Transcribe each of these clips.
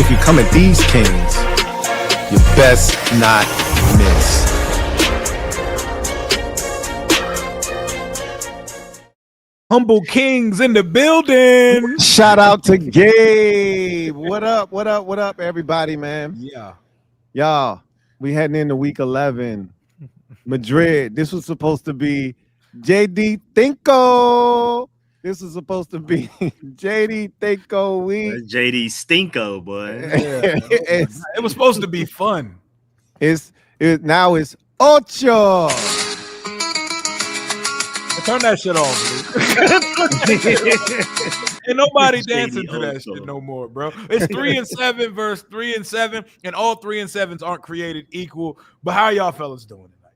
if you come at these kings, you best not miss. Humble Kings in the building. Shout out to Gabe. What up, everybody, man? Yeah. Y'all, we heading into week 11. Madrid. This was supposed to be JD Thinko. This is supposed to be JD Thinko week. JD Stinko, boy. It was supposed to be fun. Now it's Ocho. Turn that shit off, Ain't nobody dancing to that shit no more, bro. It's 3-7 versus 3-7, and all 3-7s aren't created equal. But how y'all fellas doing tonight?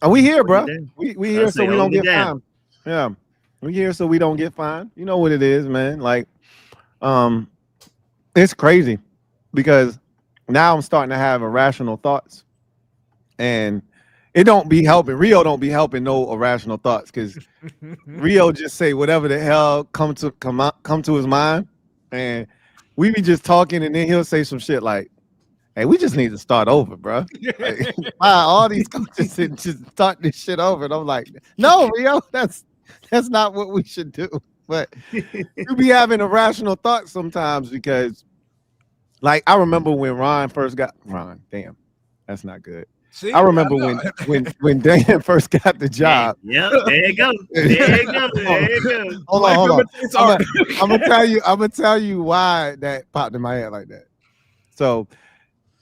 Are we here, bro? We here so we don't get fined. Yeah. We here so we don't get fined. You know what it is, man. Like, it's crazy because now I'm starting to have irrational thoughts, and it don't be helping. Rio don't be helping no irrational thoughts because Rio just say whatever the hell come to his mind, and we be just talking, and then he'll say some shit like, "Hey, we just need to start over, bro." Like, all these coaches just start this shit over, and I'm like, "No, Rio, that's not what we should do." But you be having irrational thoughts sometimes because, like, I remember when Ron first got Damn, that's not good. See, I remember when Dan first got the job. Yeah, there you go. There you go. There you go. Hold on. I'm gonna tell you why that popped in my head like that. So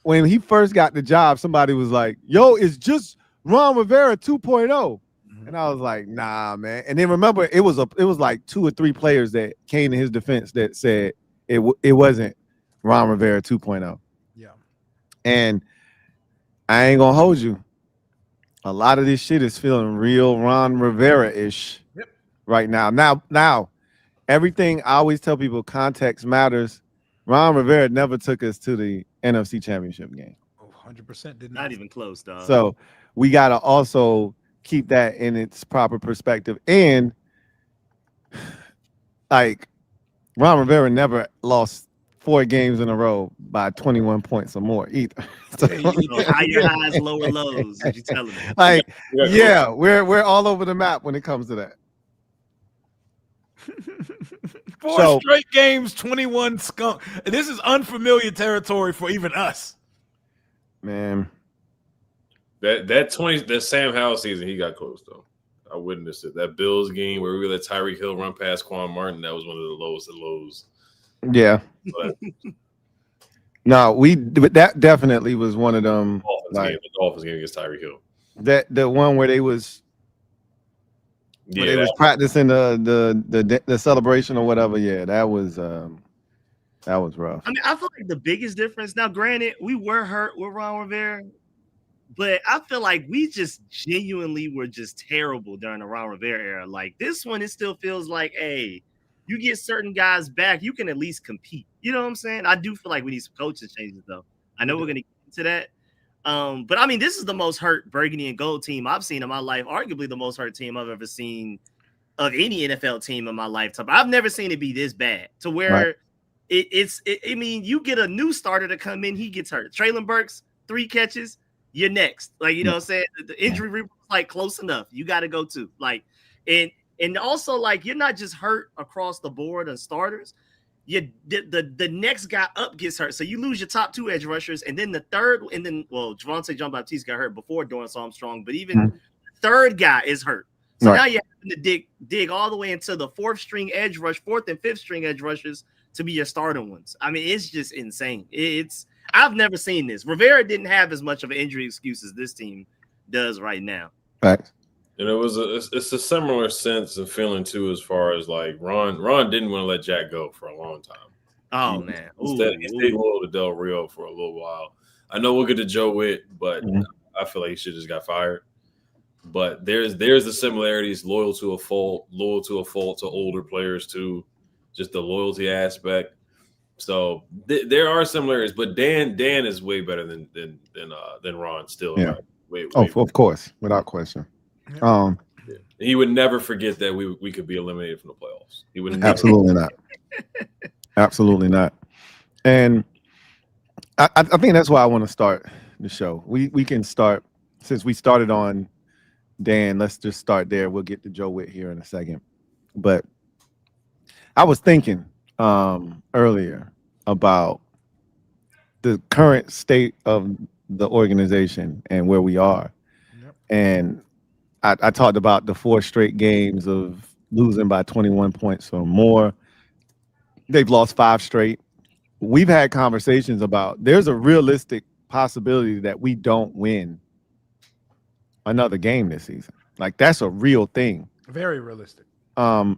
when he first got the job, somebody was like, "Yo, it's just Ron Rivera 2.0." And I was like, "Nah, man." And then remember, it was like 2 or 3 players that came to his defense that said it wasn't Ron Rivera 2.0. Yeah. And I ain't gonna hold you. A lot of this shit is feeling real Ron Rivera-ish right now. Now, everything I always tell people, context matters. Ron Rivera never took us to the NFC Championship game. 100% did not even close, dog. So we gotta also keep that in its proper perspective. And like Ron Rivera never lost 4 games in a row by 21 points or more either. So, higher highs, lower lows. What you telling me? Like, yeah, we're all over the map when it comes to that. 4 straight games, 21 skunk. This is unfamiliar territory for even us. Man. That Sam Howell season, he got close though. I witnessed it. That Bills game where we let Tyreek Hill run past Quan Martin, that was one of the lowest of lows. Yeah. But that definitely was one of them. The Dolphins game against Tyreek Hill. The one where they was practicing the celebration or whatever. Yeah, that was rough. I mean, I feel like the biggest difference. Now, granted, we were hurt with Ron Rivera, but I feel like we just genuinely were just terrible during the Ron Rivera era. Like this one, it still feels like, hey, you get certain guys back, you can at least compete. You know what I'm saying? I do feel like we need some coaching changes, though. I know we're going to get into that. But, I mean, this is the most hurt burgundy and gold team I've seen in my life, arguably the most hurt team I've ever seen of any NFL team in my lifetime. I've never seen it be this bad to where I mean, you get a new starter to come in, he gets hurt. Traylon Burks, 3 catches, you're next. Like, you know what I'm saying? The injury report is like close enough. You got to go to. Like, and also, like, you're not just hurt across the board on starters. The next guy up gets hurt. So you lose your top 2 edge rushers, and then the third, and then, well, Javonte Jean-Baptiste got hurt before Dorrance Armstrong, but even the third guy is hurt. So now you're having to dig all the way into the 4th and 5th string edge rushers to be your starting ones. I mean, it's just insane. I've never seen this. Rivera didn't have as much of an injury excuse as this team does right now. Right. And it's a similar sense and feeling too, as far as like Ron didn't want to let Jack go for a long time. Oh man, he stayed loyal to Del Rio for a little while. I know we'll get to Joe Whitt, but I feel like he should have just got fired. But there's the similarities, loyal to a fault to older players too, just the loyalty aspect. So there are similarities, but Dan is way better than Ron still. Yeah. Way of course, without question. He would never forget that we could be eliminated from the playoffs. He would absolutely not. Absolutely not. And I think that's why I want to start the show. We can start, since we started on Dan, let's just start there. We'll get to Joe Whitt here in a second. But I was thinking earlier about the current state of the organization and where we are. Yep. And I talked about the 4 straight games of losing by 21 points or more. They've lost 5 straight. We've had conversations about there's a realistic possibility that we don't win another game this season. Like, that's a real thing. Very realistic. I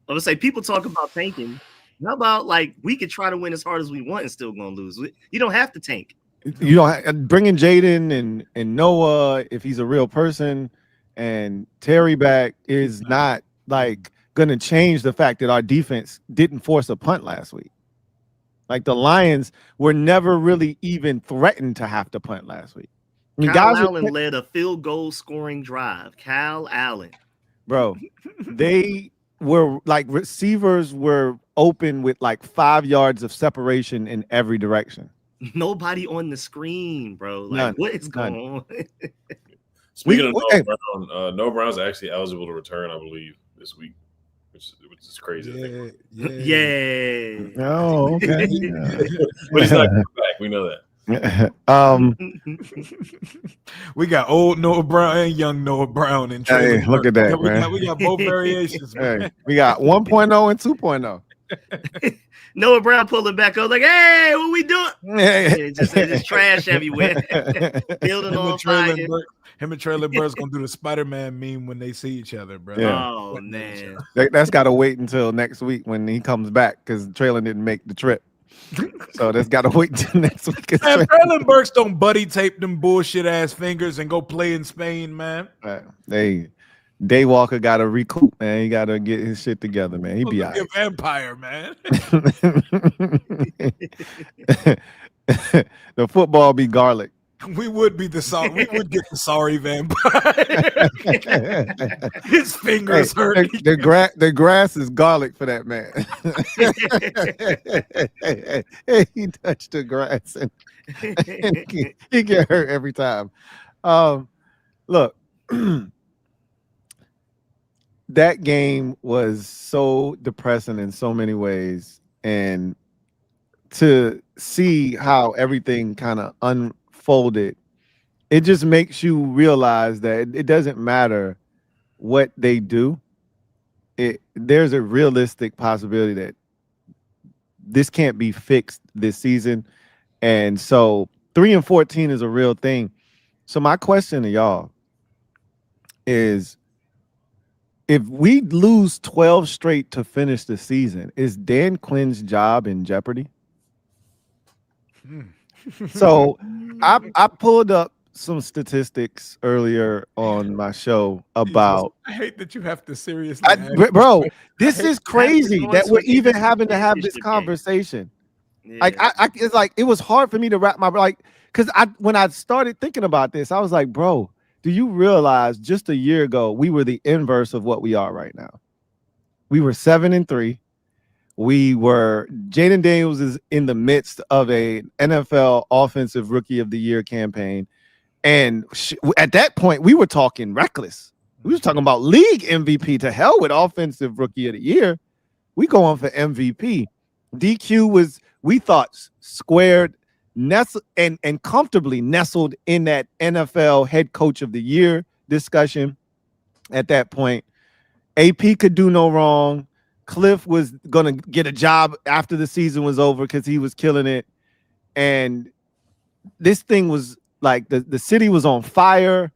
would say people talk about tanking. How about, like, we could try to win as hard as we want and still gonna lose? You don't have to tank. You know, bringing Jayden and Noah, if he's a real person, and Terry back is not like going to change the fact that our defense didn't force a punt last week. Like, the Lions were never really even threatened to have to punt last week. I mean, Kyle Allen led a field goal scoring drive. Kyle Allen. Bro, they were like, receivers were open with like 5 yards of separation in every direction. Nobody on the screen, bro. Like, None. what is going on? Speaking of Noah Brown, Noah Brown's actually eligible to return, I believe, this week, which is crazy. Yeah. Oh, okay. But he's not coming back. We know that. We got old Noah Brown and young Noah Brown. And hey, look at that, man. We got both variations. Man. Hey, we got 1.0 and 2.0. Noah Brown pulling back up like, hey, what we doing? Just trash everywhere. Building on fire. Him and Traylon Burks gonna do the Spider-Man meme when they see each other, bro. Yeah. Oh man, that's got to wait until next week when he comes back, because Traylon didn't make the trip. So that's got to wait until next week. Man, Traylon Burks don't buddy tape them bullshit ass fingers and go play in Spain, man. Hey, Daywalker got to recoup, man. He got to get his shit together, man. He be all right. A vampire, man. The football be garlic. We would be the sorry. We would get the sorry vampire. His fingers hurt. The grass is garlic for that man. He touched the grass and he get hurt every time. Look, that game was so depressing in so many ways, and to see how everything kind of unfolded, it just makes you realize that it doesn't matter what they do. There's a realistic possibility that this can't be fixed this season. And so 3-14 is a real thing. So my question to y'all is, if we lose 12 straight to finish the season, is Dan Quinn's job in jeopardy? So I pulled up some statistics earlier on my show about. I hate that you have to seriously. Bro, this is crazy that we're even having to have this conversation. Yeah. Like it's like it was hard for me to wrap my because when I started thinking about this, I was like, bro, do you realize just a year ago we were the inverse of what we are right now? We were 7-3. Jayden Daniels is in the midst of a NFL Offensive Rookie of the Year campaign. And at that point, we were talking reckless. We was talking about league MVP. To hell with Offensive Rookie of the Year. We go on for MVP. DQ was, we thought, squared, nestled, and comfortably nestled in that NFL Head Coach of the Year discussion at that point. AP could do no wrong. Cliff was going to get a job after the season was over because he was killing it. And this thing was like the city was on fire.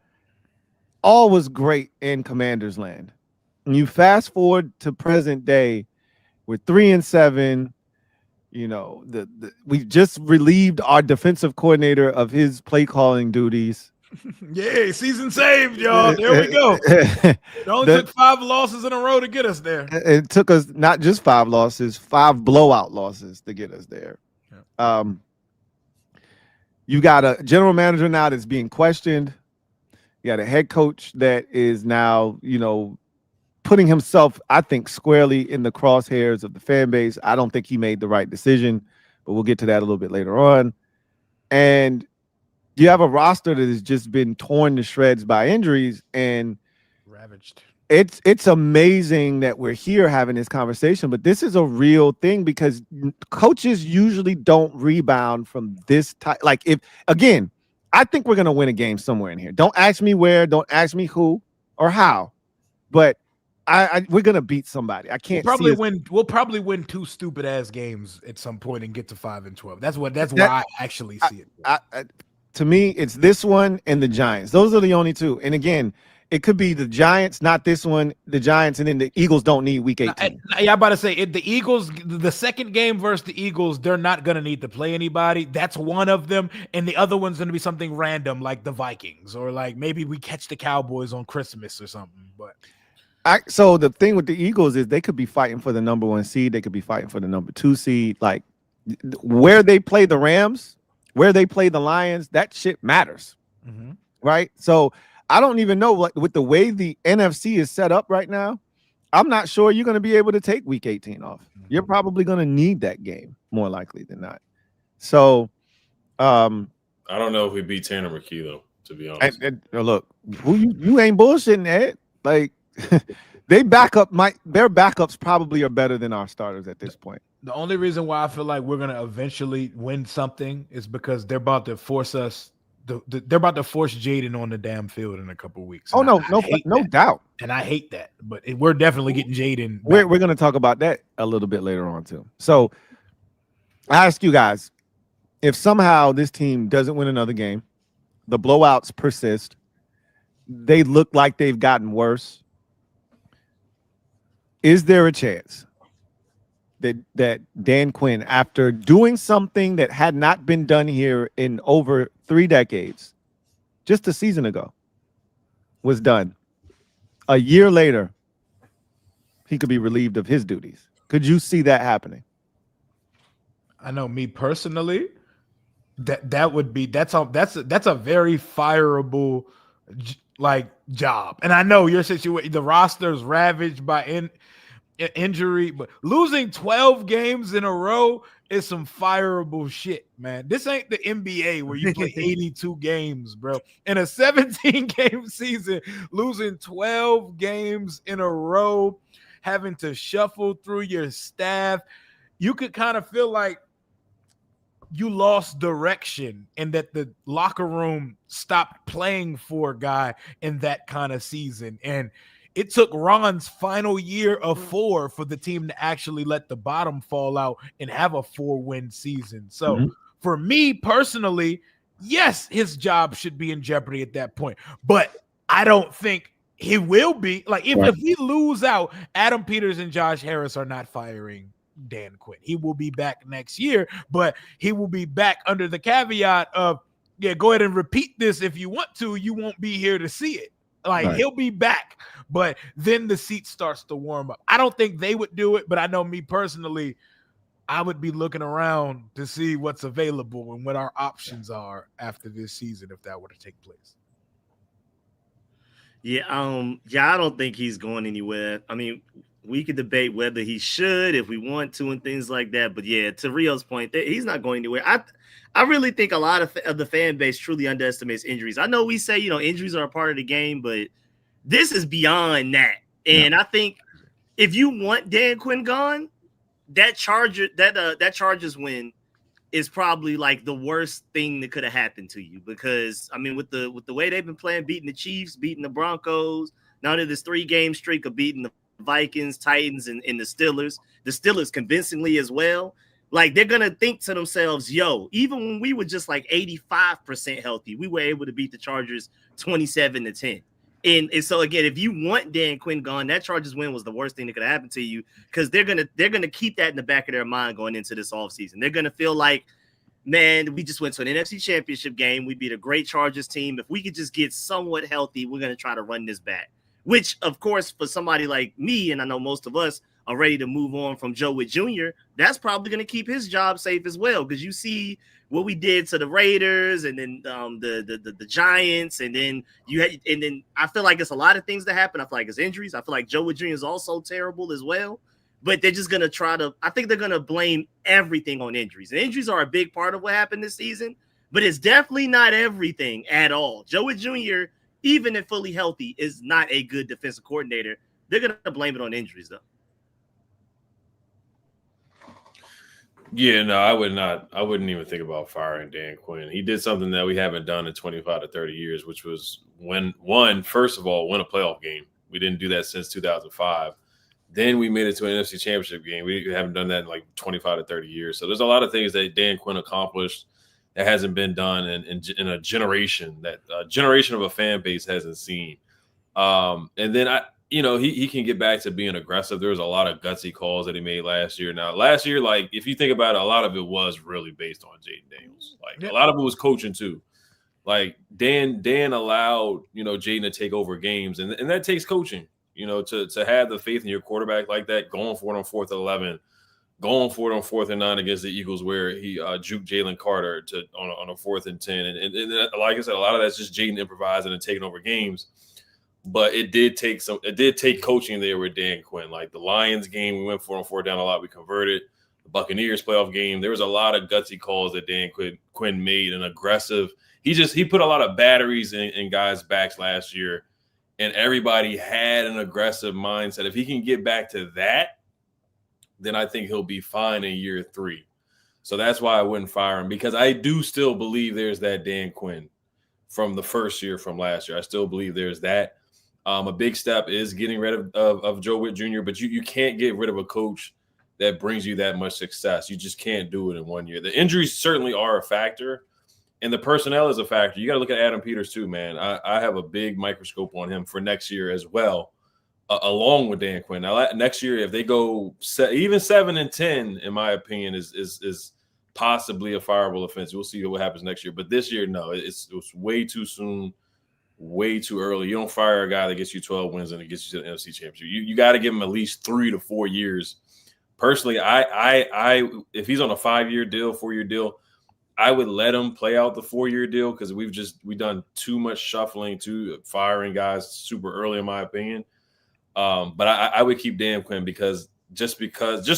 All was great in Commander's Land. And you fast forward to present day, we're 3-7. You know, we just relieved our defensive coordinator of his play calling duties. Yay, season saved, y'all. There we go. It only took 5 losses in a row to get us there. It took us not just 5 losses, 5 blowout losses to get us there. Yeah. You got a general manager now that's being questioned. You got a head coach that is now, putting himself, I think, squarely in the crosshairs of the fan base. I don't think he made the right decision. but we'll get to that a little bit later on. And you have a roster that has just been torn to shreds by injuries, and ravaged. It's amazing that we're here having this conversation, but this is a real thing because coaches usually don't rebound from this type. Like, if again, I think we're gonna win a game somewhere in here. Don't ask me where, don't ask me who or how, but we're gonna beat somebody. I can't We'll probably win 2 stupid ass games at some point and get to 5-12. That's why I actually see it. To me, it's this one and the Giants. Those are the only two. And again, it could be the Giants, not this one, the Giants, and then the Eagles don't need week 18. I'm about to say, the Eagles, the second game versus the Eagles, they're not going to need to play anybody. That's one of them. And the other one's going to be something random like the Vikings, or like maybe we catch the Cowboys on Christmas or something. But so the thing with the Eagles is they could be fighting for the number 1 seed. They could be fighting for the number 2 seed. Like, where they play the Rams, where they play the Lions, that shit matters. Mm-hmm. Right? So I don't even know what, with the way the NFC is set up right now, I'm not sure you're going to be able to take week 18 off. Mm-hmm. You're probably going to need that game more likely than not. So I don't know if we beat Tanner McKee, though, to be honest. And look, you ain't bullshitting, Ed. Like, their backups probably are better than our starters at this point. The only reason why I feel like we're going to eventually win something is because they're about to force us. They're about to force Jayden on the damn field in a couple of weeks. Oh, no doubt. And I hate that. But we're definitely getting Jayden. We're going to talk about that a little bit later on, too. So I ask you guys, if somehow this team doesn't win another game, the blowouts persist, they look like they've gotten worse, is there a chance that Dan Quinn, after doing something that had not been done here in over 3 decades, just a season ago, was done, a year later, he could be relieved of his duties? Could you see that happening? I know, me personally, that's a very fireable job. And I know your situation, the roster's ravaged by injury, but losing 12 games in a row is some fireable shit, man. This ain't the NBA where you play 82 games, bro. In a 17-game season, losing 12 games in a row, having to shuffle through your staff, you could kind of feel like you lost direction and that the locker room stopped playing for a guy in that kind of season. And it took Ron's final year of 4 for the team to actually let the bottom fall out and have a 4-win season. So for me personally, yes, his job should be in jeopardy at that point, but I don't think he will be. Like, if we lose out, Adam Peters and Josh Harris are not firing Dan Quinn. He will be back next year, but he will be back under the caveat of, go ahead and repeat this if you want to. You won't be here to see it. He'll be back, but then the seat starts to warm up. I don't think they would do it, but I know me personally, I would be looking around to see what's available and what our options are after this season if that were to take place. Yeah, I don't think he's going anywhere. I mean, we could debate whether he should if we want to and things like that. But yeah, to Rio's point, he's not going anywhere. I really think a lot of the fan base truly underestimates injuries. I know we say, injuries are a part of the game, but this is beyond that. And I think if you want Dan Quinn gone, that Chargers win is probably like the worst thing that could have happened to you, because I mean, with the way they've been playing, beating the Chiefs, beating the Broncos, now to this 3-game streak of beating the Vikings, Titans, and the Steelers convincingly as well. Like, they're gonna think to themselves, even when we were just like 85% healthy, we were able to beat the Chargers 27-10. And so again, if you want Dan Quinn gone, that Chargers win was the worst thing that could happen to you, because they're gonna keep that in the back of their mind going into this offseason. They're gonna feel like, man, we just went to an NFC Championship game. We beat a great Chargers team. If we could just get somewhat healthy, we're gonna try to run this back. Which, of course, for somebody like me, and I know most of us are ready to move on from Joe Whitt Jr., that's probably going to keep his job safe as well, because you see what we did to the Raiders, and then the Giants, and then I feel like it's a lot of things that happen. I feel like it's injuries. I feel like Joe Whitt Jr. is also terrible as well. but they're just going to try to, I think they're going to blame everything on injuries. And injuries are a big part of what happened this season, but it's definitely not everything at all. Joe Whitt Jr., even if fully healthy, is not a good defensive coordinator. They're going to blame it on injuries, though. Yeah, no, I would not. I wouldn't even think about firing Dan Quinn. He did something that we haven't done in 25 to 30 years, which was first of all, win a playoff game. We didn't do that since 2005. Then we made it to an NFC Championship game. We haven't done that in like 25 to 30 years. So there's a lot of things that Dan Quinn accomplished that hasn't been done in a generation, that a generation of a fan base hasn't seen. And then he can get back to being aggressive. There was a lot of gutsy calls that he made last year. Now, last year, like if you think about it, a lot of it was really based on Jayden Daniels. Like a lot of it was coaching too. Like Dan allowed Jayden to take over games, and that takes coaching. To have the faith in your quarterback like that, going for it on 4th and 11, going for it on 4th and 9 against the Eagles, where he juked Jalen Carter on a 4th and 10, and like I said, a lot of that's just Jayden improvising and taking over games. But it did take coaching there with Dan Quinn. Like the Lions game, we went 4 on 4 down a lot. We converted. The Buccaneers playoff game, there was a lot of gutsy calls that Dan Quinn made, and aggressive. He put a lot of batteries in guys' backs last year, and everybody had an aggressive mindset. If he can get back to that, then I think he'll be fine in year 3. So that's why I wouldn't fire him, because I do still believe there's that Dan Quinn from the first year from last year. I still believe there's that. A big step is getting rid of Joe Whitt Jr., but you can't get rid of a coach that brings you that much success. You just can't do it in 1 year. The injuries certainly are a factor, and the personnel is a factor. You got to look at Adam Peters too, man. I have a big microscope on him for next year as well, along with Dan Quinn. Now, next year, if they go even 7-10, in my opinion, is possibly a fireable offense. We'll see what happens next year. But this year, no, it was way too soon. Way too early. You don't fire a guy that gets you 12 wins and it gets you to the NFC Championship. You got to give him at least 3 to 4 years. Personally, I if he's on a 5-year deal, 4-year deal, I would let him play out the 4-year deal, because we've done too much shuffling, firing guys super early, in my opinion. But I would keep Dan Quinn because just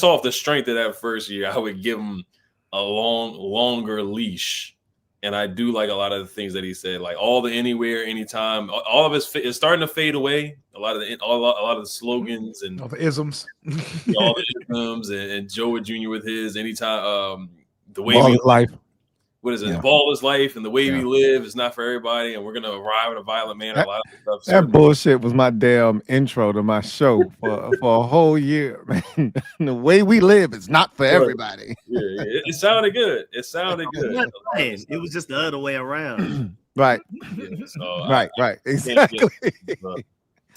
off the strength of that first year, I would give him a longer leash. And I do like a lot of the things that he said, like all the anywhere, anytime, all of it's starting to fade away. A lot of the slogans and all the isms, all the isms, and Joe Whitt Jr. with his anytime, the way Ball is life. What is it? Yeah. The ball is life, and the way we live is not for everybody, and we're gonna arrive in a violent manner. A lot of stuff. That bullshit was my damn intro to my show for a whole year, man. The way we live is not for everybody. Yeah, it sounded good. It sounded good. It was just the other way around. Right. Yeah, so right. Exactly.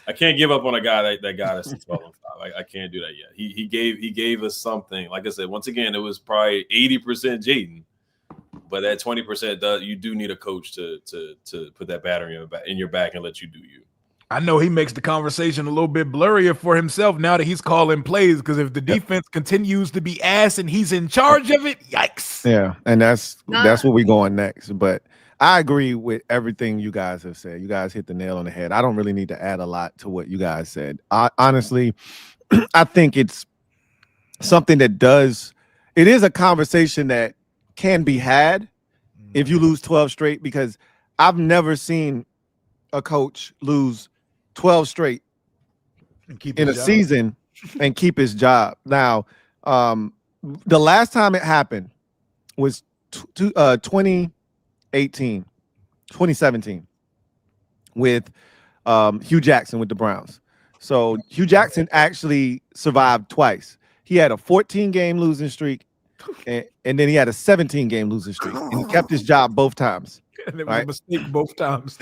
I can't give up on a guy that got us to 12 and 5. I can't do that yet. He gave us something. Like I said, once again, it was probably 80% Jayden. But that 20% you do need a coach to put that battery in your back and let you do you. I know he makes the conversation a little bit blurrier for himself now that he's calling plays, because if the defense continues to be ass and he's in charge of it, yikes. Yeah, and that's where we're going next. But I agree with everything you guys have said. You guys hit the nail on the head. I don't really need to add a lot to what you guys said. Honestly, I think it's something it is a conversation that can be had if you lose 12 straight, because I've never seen a coach lose 12 straight in a season and keep his job. Now, the last time it happened was 2017 with Hugh Jackson with the Browns. So Hugh Jackson actually survived twice. He had a 14-game losing streak, and then he had a 17-game losing streak, and he kept his job both times. And it was a mistake both times.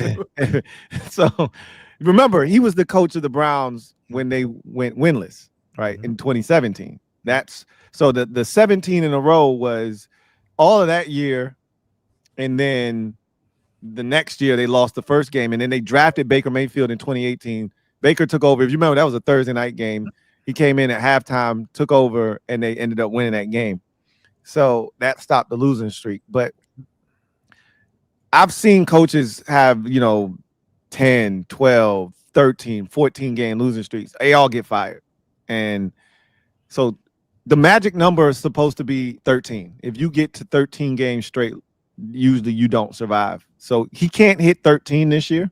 So remember, he was the coach of the Browns when they went winless, right, in 2017. So the 17 in a row was all of that year, and then the next year they lost the first game, and then they drafted Baker Mayfield in 2018. Baker took over. If you remember, that was a Thursday night game. He came in at halftime, took over, and they ended up winning that game. So that stopped the losing streak. But I've seen coaches have, 10, 12, 13, 14 game losing streaks. They all get fired. And So the magic number is supposed to be 13. If you get to 13 games straight, usually you don't survive. So he can't hit 13 this year.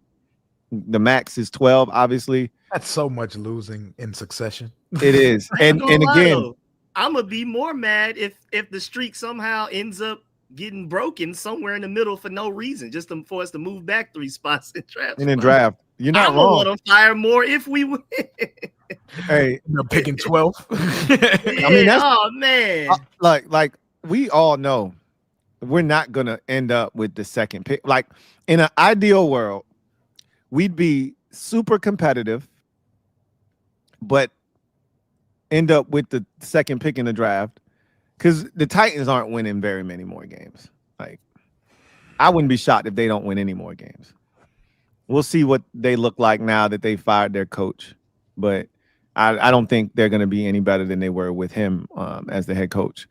The max is 12, obviously. That's so much losing in succession. It is. And again, I'm gonna be more mad if the streak somehow ends up getting broken somewhere in the middle for no reason, just for us to move back 3 spots in draft. And then draft. You're not wrong. I'm gonna fire more if we win. Hey, you're picking 12. I mean, oh man, like we all know we're not gonna end up with the second pick. Like in an ideal world, we'd be super competitive, but end up with the second pick in the draft because the Titans aren't winning very many more games. Like, I wouldn't be shocked if they don't win any more games. We'll see what they look like now that they fired their coach, but I don't think they're going to be any better than they were with him as the head coach.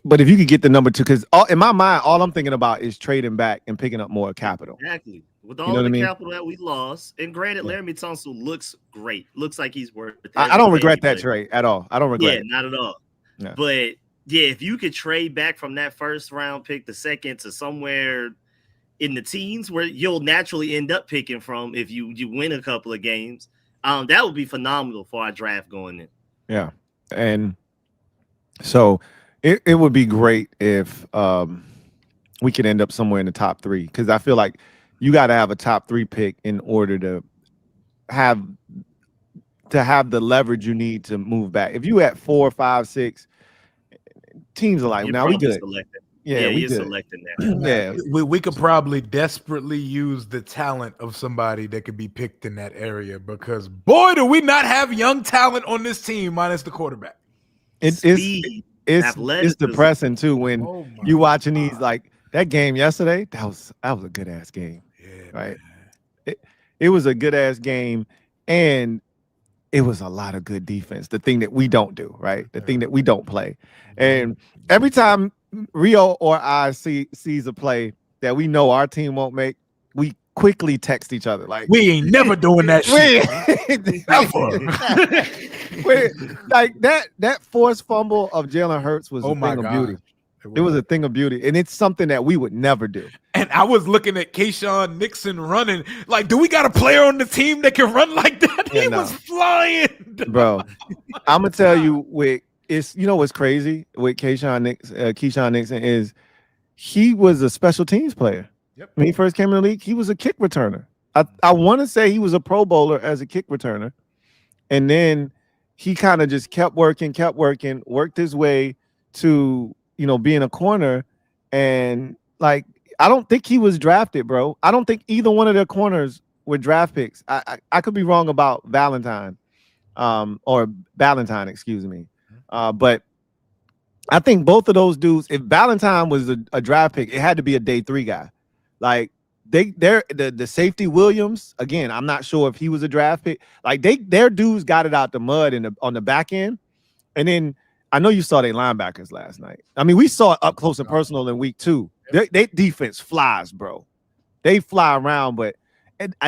But if you could get the number 2, because in my mind, all I'm thinking about is trading back and picking up more capital. Exactly. With all the capital that we lost, and granted, Laramie Tunsil looks great. Looks like he's worth it. I don't regret that trade at all. I don't regret it. Not at all. Yeah. But yeah, if you could trade back from that first round pick, the second, to somewhere in the teens where you'll naturally end up picking from if you win a couple of games, that would be phenomenal for our draft going in. Yeah. And so it would be great if we could end up somewhere in the top 3, because I feel like you got to have a top 3 pick in order to have the leverage you need to move back. If you at 4, 5, 6, teams are like, now we good. Selected. Yeah, we you're good. selecting that. Yeah, we could probably desperately use the talent of somebody that could be picked in that area, because boy, do we not have young talent on this team minus the quarterback. It's depressing too when you watching these, like that game yesterday. That was a good ass game. Yeah, right. It was a good ass game, and it was a lot of good defense. The thing that we don't do, right? The thing that we don't play. And every time Rio or I sees a play that we know our team won't make, we quickly text each other like, we ain't never doing that shit. Like that forced fumble of Jalen Hurts was a thing of beauty. It was a thing of beauty, and it's something that we would never do. And I was looking at Keyshawn Nixon running. Like, do we got a player on the team that can run like that? Yeah, he was flying, bro. I'm gonna tell you, what's crazy with Keyshawn Nixon is he was a special teams player. Yep. When he first came in the league, he was a kick returner. I want to say he was a Pro Bowler as a kick returner, and then he kind of just kept working, worked his way to being a corner. And like, I don't think he was drafted, bro. I don't think either one of their corners were draft picks. I could be wrong about Valentine, excuse me. But I think both of those dudes, if Valentine was a draft pick, it had to be a day 3 guy. Like the safety Williams, again, I'm not sure if he was a draft pick. Like their dudes got it out the mud on the back end. And then I know you saw their linebackers last night. I mean, we saw it up close and personal in week 2. They defense flies, bro. They fly around, but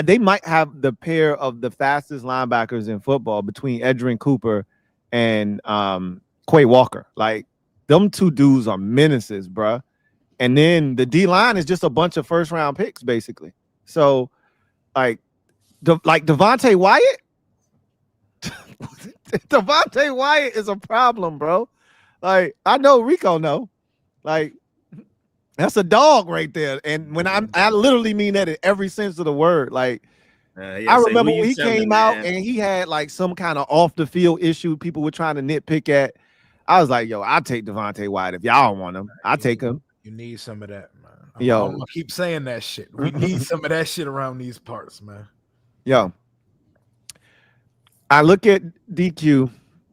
they might have the pair of the fastest linebackers in football between Edgerrin Cooper and Quay Walker. Like, them 2 dudes are menaces, bro. And then the D-line is just a bunch of first-round picks, basically. So, like Devontae Wyatt, Devontae Wyatt is a problem, bro. Like, I know Rico know. Like, that's a dog right there. And when I literally mean that in every sense of the word. Like, I remember when he came out and he had like some kind of off the field issue people were trying to nitpick at. I was like, yo, I'll take Devontae Wyatt. If y'all don't want him, I'll take him. You need some of that, man. I'm gonna keep saying that shit. We need some of that shit around these parts, man. Yo, I look at DQ,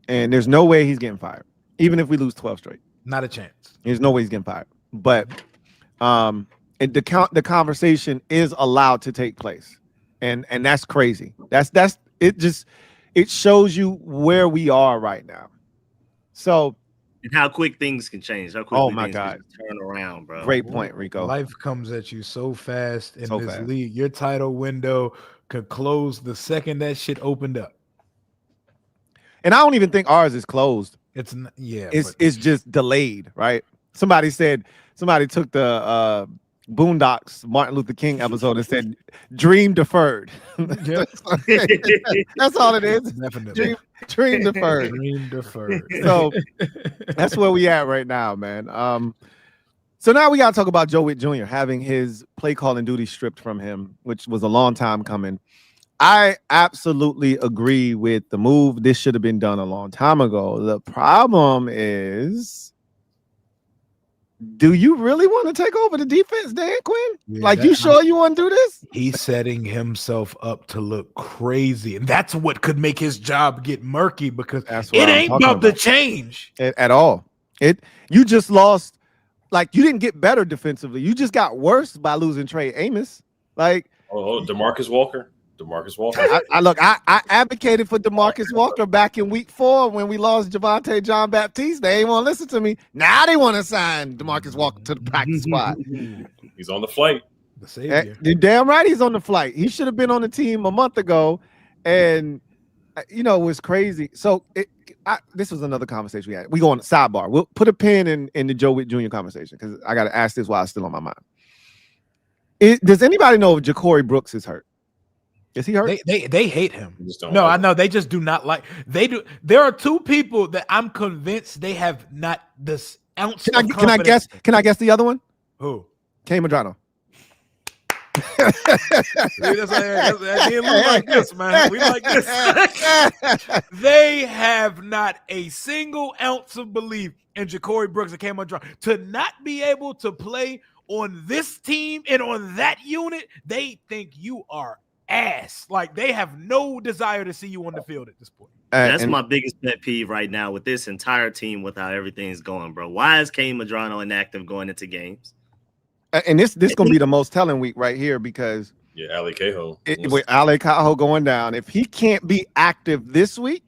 and there's no way he's getting fired, even if we lose 12 straight. Not a chance. There's no way he's getting fired. But the conversation is allowed to take place, and that's crazy. That's it shows you where we are right now. So, and how quick things can change. How quick my God, turn around, bro. Great point, Rico. Life comes at you so fast in this league. Your title window could close the second that shit opened up. And I don't even think ours is closed. It's just delayed, right? Somebody took the Boondocks Martin Luther King episode and said dream deferred. That's all it is. Definitely. Dream deferred. Dream deferred. So that's where we at right now, man. So now we got to talk about Joe Whitt Jr. having his play calling duty stripped from him, which was a long time coming. I absolutely agree with the move. This should have been done a long time ago. The problem is, do you really want to take over the defense, Dan Quinn? Yeah, you sure you want to do this? He's setting himself up to look crazy. And that's what could make his job get murky, because it ain't about the change at all. You just lost. You didn't get better defensively. You just got worse by losing Trey Amos. DeMarcus Walker. I advocated for DeMarcus Walker back in week 4 when we lost Javonte John Baptiste. They ain't want to listen to me. Now they want to sign DeMarcus Walker to the practice squad. He's on the flight. The savior. You're damn right he's on the flight. He should have been on the team a month ago. And, it was crazy. So this was another conversation we had. We go on sidebar. We'll put a pin in the Joe Whitt Jr. conversation because I got to ask this while it's still on my mind. Does anybody know if Ja'Cory Brooks is hurt? Is he hurt? They hate him. I know. They just do not like. They do. There are 2 people that I'm convinced they have not this ounce. Can I guess? Can I guess the other one? Who? K. Madrano. That's like this, man. We like this. They have not a single ounce of belief in Ja'Cory Brooks and K. Madrano to not be able to play on this team and on that unit. They think you are ass. They have no desire to see you on the field at this point. That's my biggest pet peeve right now with this entire team, with how everything's going, bro. Why is K. Madrano inactive going into games? And this gonna be the most telling week right here, because Ale Cajo. With Ale Cajo going down, if he can't be active this week,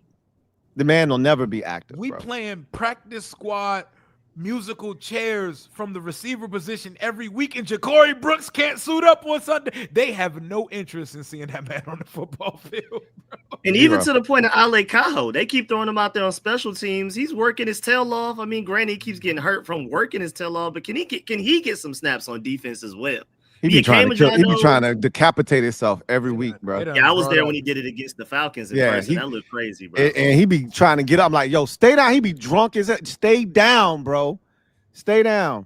the man will never be active. We playing practice squad musical chairs from the receiver position every week, and Ja'Cory Brooks can't suit up on Sunday. They have no interest in seeing that man on the football field, bro. And even to the point of Ale Cajo, they keep throwing him out there on special teams. He's working his tail off. I mean, granted, he keeps getting hurt from working his tail off, but can he get some snaps on defense as well? He be trying to decapitate himself every week, bro. Yeah, I was there when he did it against the Falcons in person. That looked crazy, bro. And he be trying to get up. I'm like, yo, stay down. He be drunk as hell. Stay down, bro. Stay down.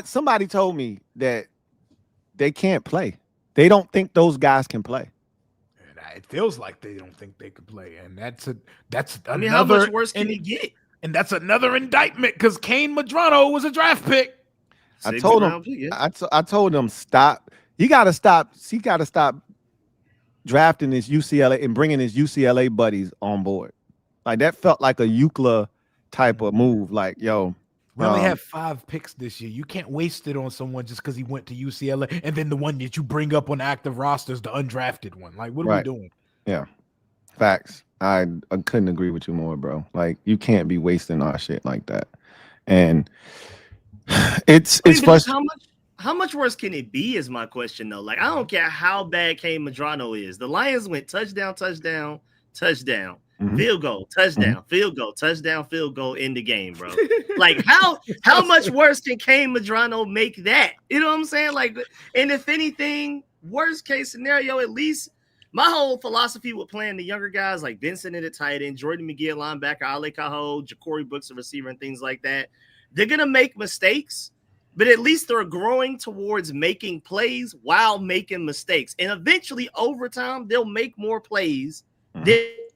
Somebody told me that they can't play. They don't think those guys can play. It feels like they don't think they can play, and that's another. How much worse can it get? And that's another indictment, because Kane Madrano was a draft pick. I told him stop. He got to stop. He got to stop drafting his UCLA and bringing his UCLA buddies on board. That felt like a UCLA type of move. We only have 5 picks this year. You can't waste it on someone just because he went to UCLA, and then the one that you bring up on active rosters, the undrafted one. What are we doing? Yeah, facts. I couldn't agree with you more, bro. You can't be wasting our shit like that. And it's frustrating. How much worse can it be is my question, though. I don't care how bad K. Madrano is. The Lions went touchdown, touchdown, touchdown. Mm-hmm. Field goal, touchdown, field goal, touchdown, field goal in the game, bro. How much worse can Kane Madrano make that? You know what I'm saying? And if anything, worst case scenario, at least my whole philosophy with playing the younger guys like Vincent at the tight end, Jordan McGee at linebacker, Ale Cajo, Ja'Cory Brooks a receiver, and things like that. They're gonna make mistakes, but at least they're growing towards making plays while making mistakes. And eventually, over time, they'll make more plays.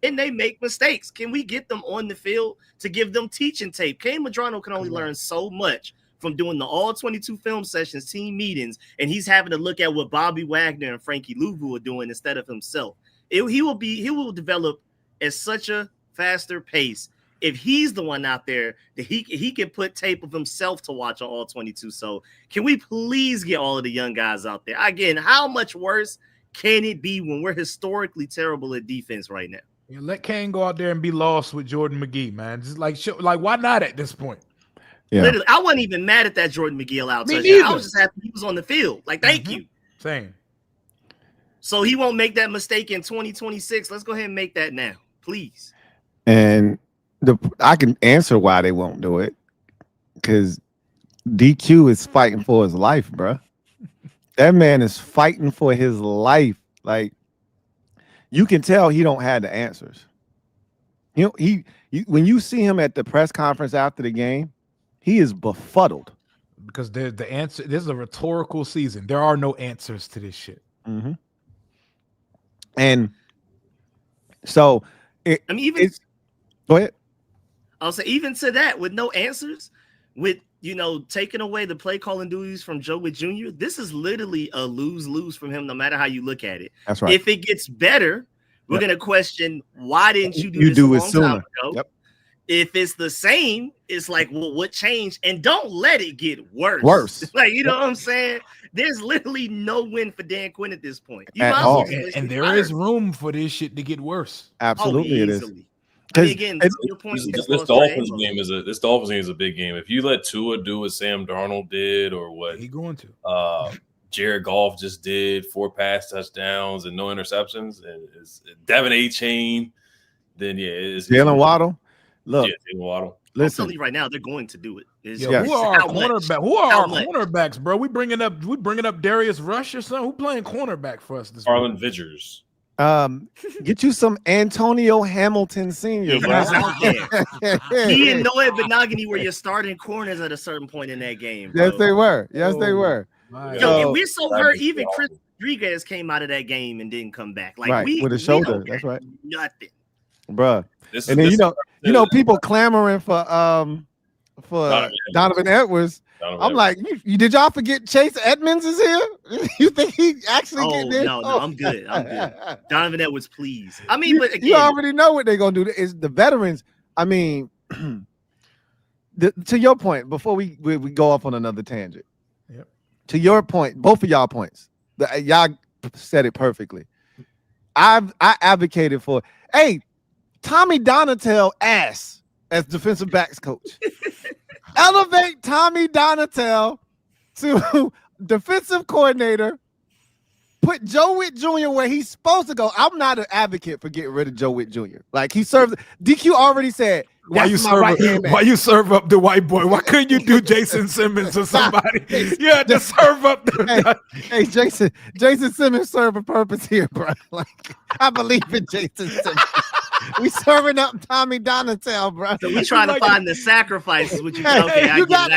And they make mistakes. Can we get them on the field to give them teaching tape? Kane Madrano can only learn so much from doing the all 22 film sessions, team meetings, and he's having to look at what Bobby Wagner and Frankie Louvu are doing instead of himself. He will develop at such a faster pace if he's the one out there that he can put tape of himself to watch on all 22. So can we please get all of the young guys out there? Again, how much worse can it be when we're historically terrible at defense right now? Let Kane go out there and be lost with Jordan McGee, man. Just why not at this point? Yeah. Literally, I wasn't even mad at that Jordan McGee allowed touchdown. I was just happy he was on the field. Thank you. Same. So he won't make that mistake in 2026. Let's go ahead and make that now, please. And I can answer why they won't do it, because DQ is fighting for his life, bro. That man is fighting for his life. Like, you can tell he don't have the answers. When you see him at the press conference after the game, he is befuddled. Because the answer. This is a rhetorical season. There are no answers to this shit. Mm-hmm. And so, go ahead. I'll say even to that, with no answers, with taking away the play calling duties from Joe Whitt Jr., this is literally a lose-lose from him, no matter how you look at it. That's right. If it gets better, we're gonna question, why didn't you do this a long time ago? Yep. If it's the same, it's like, well, what changed? And don't let it get worse. Like, you know what I'm saying? There's literally no win for Dan Quinn at this point. At all. And there is room for this shit to get worse. Absolutely, it is. I mean, again, your point, this Dolphins game is a big game. If you let Tua do what Sam Darnold did, or what he going to, Jared Goff just did, 4 pass touchdowns and no interceptions, and it's Devin A-Chain, then it's Jalen Waddle. Look, Jalen Waddle. Listen, I'm telling you right now, they're going to do it. Who are our cornerbacks? Who are our cornerbacks, bro? We bringing up Darius Rush or something? Who playing cornerback for us this week? Harlan Vidgers. Get you some Antonio Hamilton Sr. Bro. He and Noah Benogany were your starting corners at a certain point in that game. Bro. Yes, they were. Yes, they were. Yo, we're so hurt. Even Chris Rodriguez came out of that game and didn't come back. Like, with a shoulder. That's right. Nothing, bro. And then people clamoring for Donovan Edwards. I'm like, did y'all forget Chase Edmonds is here? You think he actually get there? No, I'm good. Donovan Edwards, please. I mean, but again, you already know what they're gonna do. Is the veterans? I mean, to your point, before we go off on another tangent. Yep. To your point, both of y'all points, y'all said it perfectly. I advocated for, hey, Tommy Donatel ass as defensive backs coach. Elevate Tommy Donatel to defensive coordinator. Put Joe Whitt Jr. where he's supposed to go. I'm not an advocate for getting rid of Joe Whitt Jr. Like, he served. DQ already said, why you serve up the white boy? Why couldn't you do Jason Simmons or somebody? You had to serve up the hey, Jason Simmons serve a purpose here, bro. Like, I believe in Jason Simmons. We serving up Tommy Donatel, bro. So we trying to find the sacrifices. What you okay? You got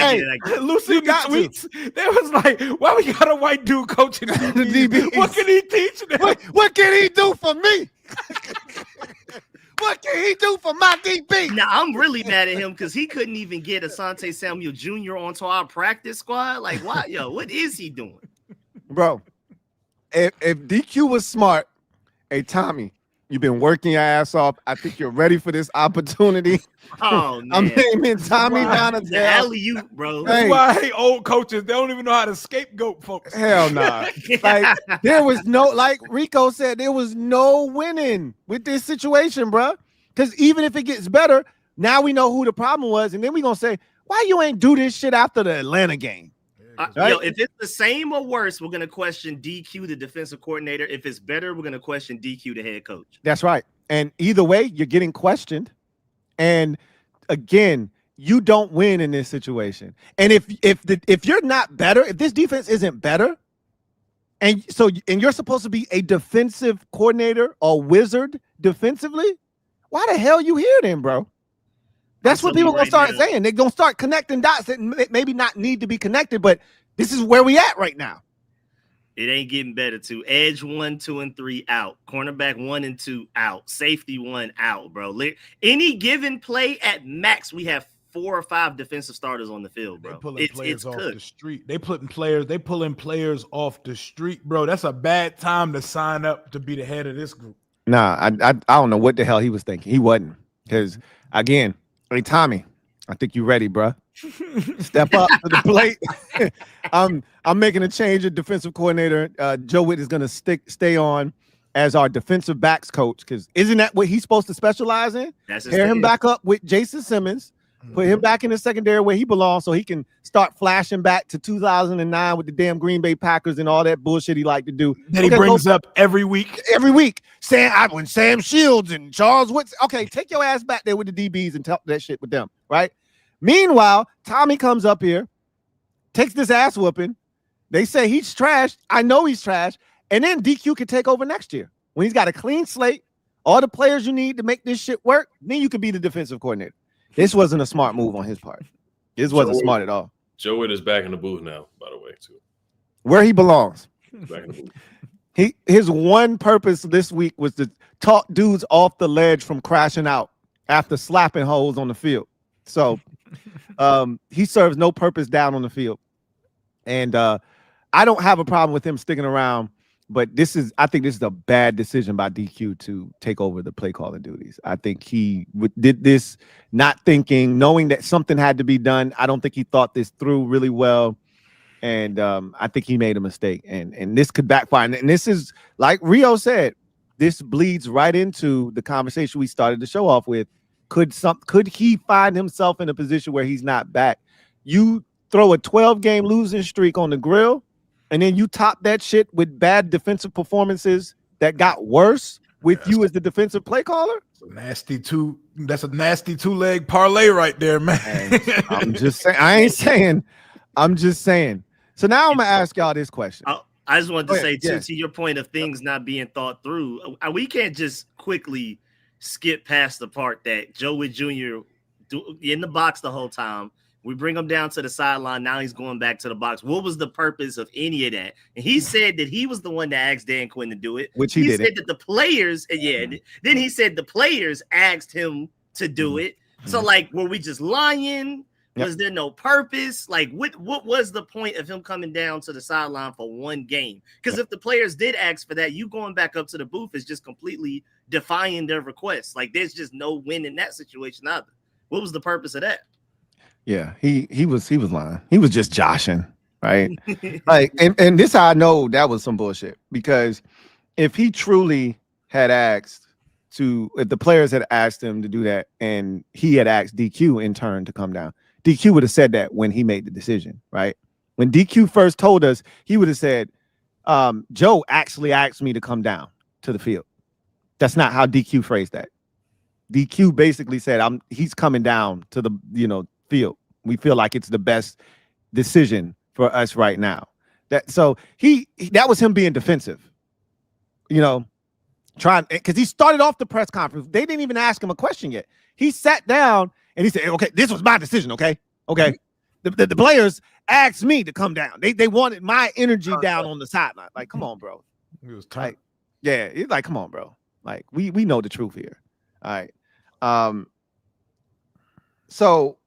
Lucy got tweets. They was like, why we got a white dude coaching the DB? What can he teach them? What can he do for me? What can he do for my DB? Now, I'm really mad at him because he couldn't even get Asante Samuel Jr. onto our practice squad. Like, what? Yo, what is he doing? Bro, if DQ was smart, hey, Tommy, you've been working your ass off. I think you're ready for this opportunity. Oh, man. I'm naming Tommy Donatel. The alley-oop, bro. That's why I hate old coaches. They don't even know how to scapegoat folks. Hell nah. Like, there was no, like Rico said, there was no winning with this situation, bro. Because even if it gets better, now we know who the problem was. And then we're going to say, why you ain't do this shit after the Atlanta game? Right? Yo, if it's the same or worse, we're going to question DQ, the defensive coordinator. If it's better, we're going to question DQ, the head coach. That's right. And either way, you're getting questioned. And again, you don't win in this situation. And if you're not better, if this defense isn't better, and you're supposed to be a defensive coordinator or wizard defensively, why the hell you here then, bro? That's what people are going to start saying. They're going to start connecting dots that maybe not need to be connected, but this is where we at right now. It ain't getting better too. Edge 1, 2, and 3 out. Cornerback 1 and 2 out. Safety 1 out, bro. Any given play at max, we have 4 or 5 defensive starters on the field, bro. It's off the street. They pulling players off the street, bro. That's a bad time to sign up to be the head of this group. Nah, I don't know what the hell he was thinking. He wasn't. Because again, hey, Tommy, I think you ready, bro. Step up to the plate. I'm making a change at defensive coordinator. Joe Whitt is going to stay on as our defensive backs coach, because isn't that what he's supposed to specialize in? That's pair him back up with Jason Simmons, Put him back in the secondary where he belongs so he can start flashing back to 2009 with the damn Green Bay Packers and all that bullshit he liked to do. That he brings up every week. Every week. When Sam Shields and Charles Woodson. Okay, take your ass back there with the DBs and talk that shit with them, right? Meanwhile, Tommy comes up here, takes this ass whooping. They say he's trash. I know he's trash. And then DQ can take over next year. When he's got a clean slate, all the players you need to make this shit work, then you can be the defensive coordinator. This wasn't a smart move on his part. This wasn't smart at all. Joe Whitt is back in the booth now, by the way, too. Where he belongs. Back in the booth. His one purpose this week was to talk dudes off the ledge from crashing out after slapping holes on the field. So he serves no purpose down on the field. And I don't have a problem with him sticking around. But I think this is a bad decision by DQ to take over the play calling duties. I think he did this not thinking, knowing that something had to be done. I don't think he thought this through really well. And I think he made a mistake. And this could backfire. And this is, like Rio said, this bleeds right into the conversation we started the show off with. Could he find himself in a position where he's not back? You throw a 12-game losing streak on the grill, and then you top that shit with bad defensive performances that got worse with you as the defensive play caller. That's a nasty two-leg parlay right there, man. I'm just saying. I'm just saying. So now I'm gonna ask y'all this question. I just wanted to say to your point of things not being thought through. We can't just quickly skip past the part that Joe Whitt Jr. in the box the whole time. We bring him down to the sideline. Now he's going back to the box. What was the purpose of any of that? And he said that he was the one that asked Dan Quinn to do it. Which he did. Said that the players, then he said the players asked him to do it. So, like, were we just lying? Yep. Was there no purpose? Like, what was the point of him coming down to the sideline for one game? Because if the players did ask for that, you going back up to the booth is just completely defying their request. Like, there's just no win in that situation either. What was the purpose of that? Yeah, he was lying. He was just joshing, right? Like, and this how I know that was some bullshit, because if he truly had asked if the players had asked him to do that, and he had asked DQ in turn to come down, DQ would have said that when he made the decision, right? When DQ first told us, he would have said, Joe actually asked me to come down to the field. That's not how DQ phrased that. DQ basically said, he's coming down to the, field. We feel like it's the best decision for us right now. That was him being defensive, trying, because he started off the press conference. They didn't even ask him a question yet. He sat down and he said, okay, this was my decision. Okay. The players asked me to come down. They wanted my energy down on the sideline. Like, come on, bro. He was tight. It's like, come on, bro. Like, we know the truth here. All right. So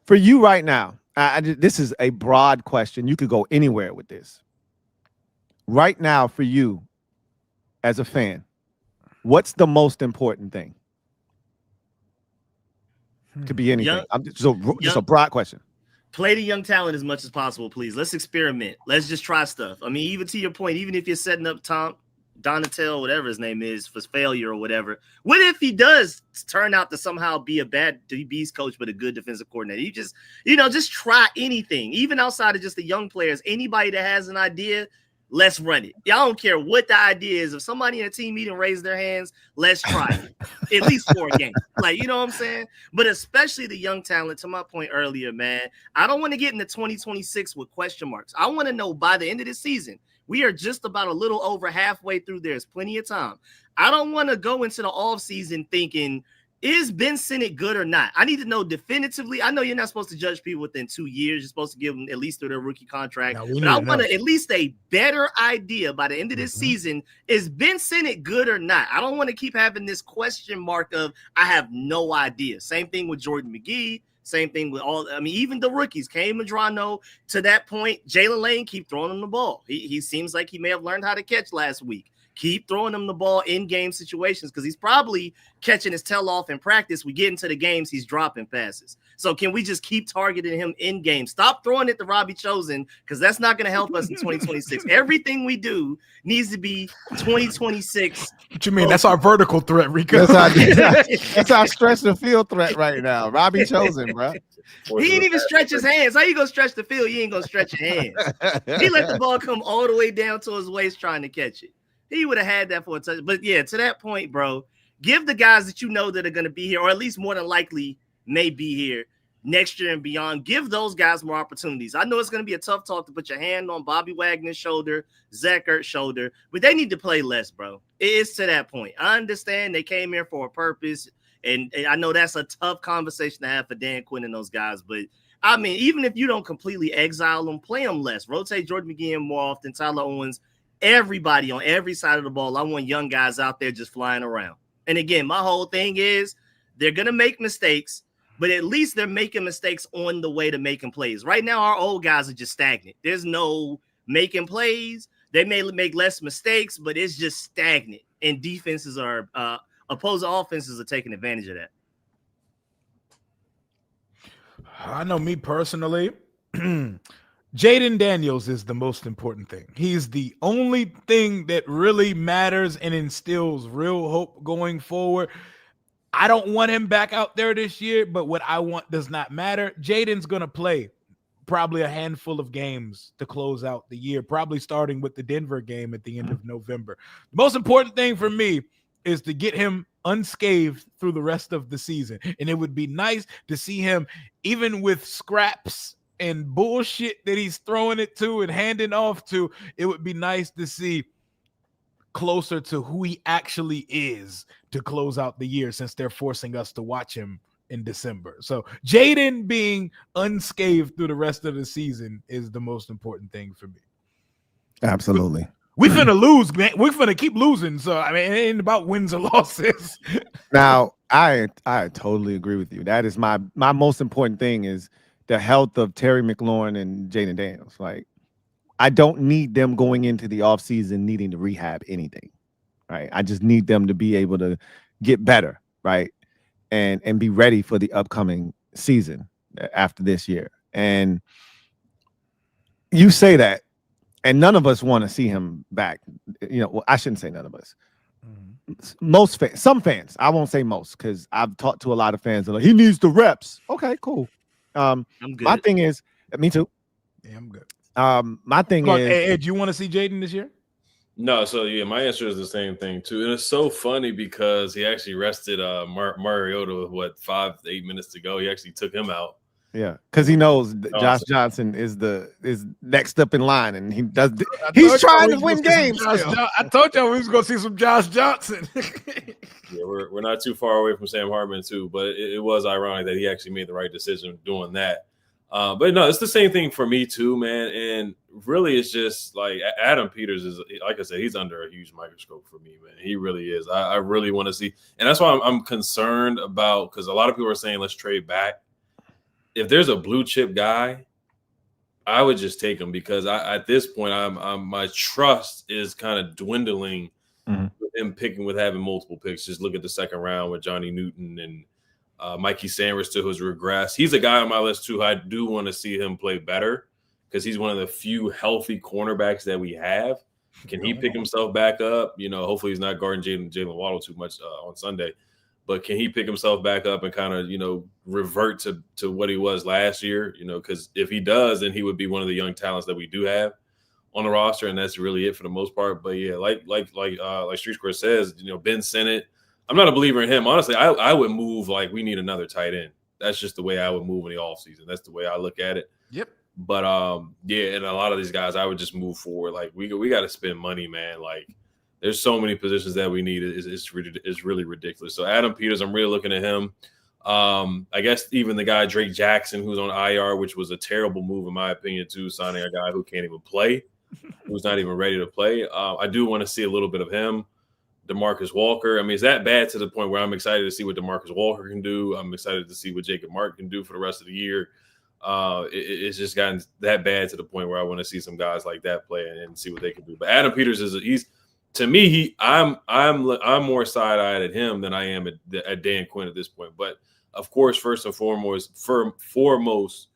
for you right now, this is a broad question. You could go anywhere with this. Right now, for you as a fan, what's the most important thing? Could be anything. Just a broad question. Play the young talent as much as possible, please. Let's experiment. Let's just try stuff. I mean, even to your point, even if you're setting up Donatel, whatever his name is, for failure or whatever, what if he does turn out to somehow be a bad DB's coach but a good defensive coordinator? You just try anything, even outside of just the young players. Anybody that has an idea, let's run it. I don't care what the idea is. If somebody in a team meeting raised their hands, let's try it. At least for a game. Like, you know what I'm saying? But especially the young talent, to my point earlier, man, I don't want to get into 2026 with question marks. I want to know by the end of the season, we are just about a little over halfway through. There's plenty of time. I don't want to go into the offseason thinking, is Ben Sinnott good or not? I need to know definitively. I know you're not supposed to judge people within 2 years. You're supposed to give them at least through their rookie contract. But I want at least a better idea by the end of this season. Is Ben Sinnott good or not? I don't want to keep having this question mark of I have no idea. Same thing with Jordan McGee. Same thing with even the rookies. Kane Madrano, to that point, Jalen Lane, keep throwing him the ball. He seems like he may have learned how to catch last week. Keep throwing him the ball in game situations because he's probably catching his tail off in practice. We get into the games, he's dropping passes. So can we just keep targeting him in game? Stop throwing it to Robbie Chosen because that's not going to help us in 2026. Everything we do needs to be 2026. What you mean? That's our vertical threat, Rico. That's our stretch the field threat right now. Robbie Chosen, bro. He ain't even stretch his hands. How you gonna stretch the field? You ain't gonna stretch your hands. He let the ball come all the way down to his waist trying to catch it. He would have had that for a touch. But yeah, to that point, bro, give the guys that you know that are gonna be here, or at least more than likely may be here next year and beyond. Give those guys more opportunities. I know it's gonna be a tough talk to put your hand on Bobby Wagner's shoulder, Zach Ertz's shoulder, but they need to play less, bro. It is to that point. I understand they came here for a purpose. And I know that's a tough conversation to have for Dan Quinn and those guys. But, I mean, even if you don't completely exile them, play them less. Rotate Jordan McGinn more often, Tyler Owens, everybody on every side of the ball. I want young guys out there just flying around. And, again, my whole thing is they're going to make mistakes, but at least they're making mistakes on the way to making plays. Right now, our old guys are just stagnant. There's no making plays. They may make less mistakes, but it's just stagnant. And defenses are opposing offenses are taking advantage of that. I know me personally, Jayden Daniels is the most important thing. He's the only thing that really matters and instills real hope going forward. I don't want him back out there this year, but what I want does not matter. Jayden's going to play probably a handful of games to close out the year, probably starting with the Denver game at the end of November. The most important thing for me is to get him unscathed through the rest of the season. And it would be nice to see him, even with scraps and bullshit that he's throwing it to and handing off to, it would be nice to see closer to who he actually is to close out the year, since they're forcing us to watch him in December. So Jayden being unscathed through the rest of the season is the most important thing for me. Absolutely. We finna lose, man. We're finna keep losing. So I mean, it ain't about wins or losses. Now, I totally agree with you. That is my most important thing is the health of Terry McLaurin and Jayden Daniels. Like, I don't need them going into the offseason needing to rehab anything. Right. I just need them to be able to get better, right? And be ready for the upcoming season after this year. And you say that. And none of us want to see him back. You know, well, I shouldn't say none of us. Most fans, some fans, I won't say most, because I've talked to a lot of fans that are like, he needs the reps. Okay, cool. I'm good. My thing is, me too. Yeah, I'm good. My thing is, Ed, do you want to see Jayden this year? No, so yeah, my answer is the same thing too. And it's so funny because he actually rested Mariota with 5 to 8 minutes to go. He actually took him out. yeah, because he knows Josh Johnson is next up in line, and he's trying to win games. I told y'all we was gonna see some Josh Johnson. Yeah, we're not too far away from Sam Hartman too, but it was ironic that he actually made the right decision doing that. But no, it's the same thing for me too, man. And really, it's just like Adam Peters is, like I said, he's under a huge microscope for me, man. He really is. I really want to see, and that's why I'm concerned about, because a lot of people are saying let's trade back. If there's a blue chip guy, I would just take him, because at this point, my trust is kind of dwindling with him with having multiple picks. Just look at the second round with Johnny Newton and Mikey Sanders to his regress. He's a guy on my list too. I do want to see him play better, because he's one of the few healthy cornerbacks that we have. Can he pick himself back up? You know, hopefully he's not guarding Jalen Waddle too much on Sunday. But can he pick himself back up and kind of, you know, revert to what he was last year? You know, because if he does, then he would be one of the young talents that we do have on the roster, and that's really it for the most part. But yeah, like Street Square says, you know, Ben Sinnott, I'm not a believer in him. Honestly, I would move like we need another tight end. That's just the way I would move in the offseason. That's the way I look at it. Yep. But yeah, and a lot of these guys, I would just move forward. Like we got to spend money, man. Like, there's so many positions that we need. It's really ridiculous. So Adam Peters, I'm really looking at him. I guess even the guy Drake Jackson, who's on IR, which was a terrible move in my opinion too, signing a guy who can't even play, who's not even ready to play. I do want to see a little bit of him. DeMarcus Walker. I mean, is that bad to the point where I'm excited to see what DeMarcus Walker can do? I'm excited to see what Jacob Martin can do for the rest of the year. It's just gotten that bad to the point where I want to see some guys like that play and see what they can do. But Adam Peters to me, I'm more side-eyed at him than I am at Dan Quinn at this point. But of course, first and foremost,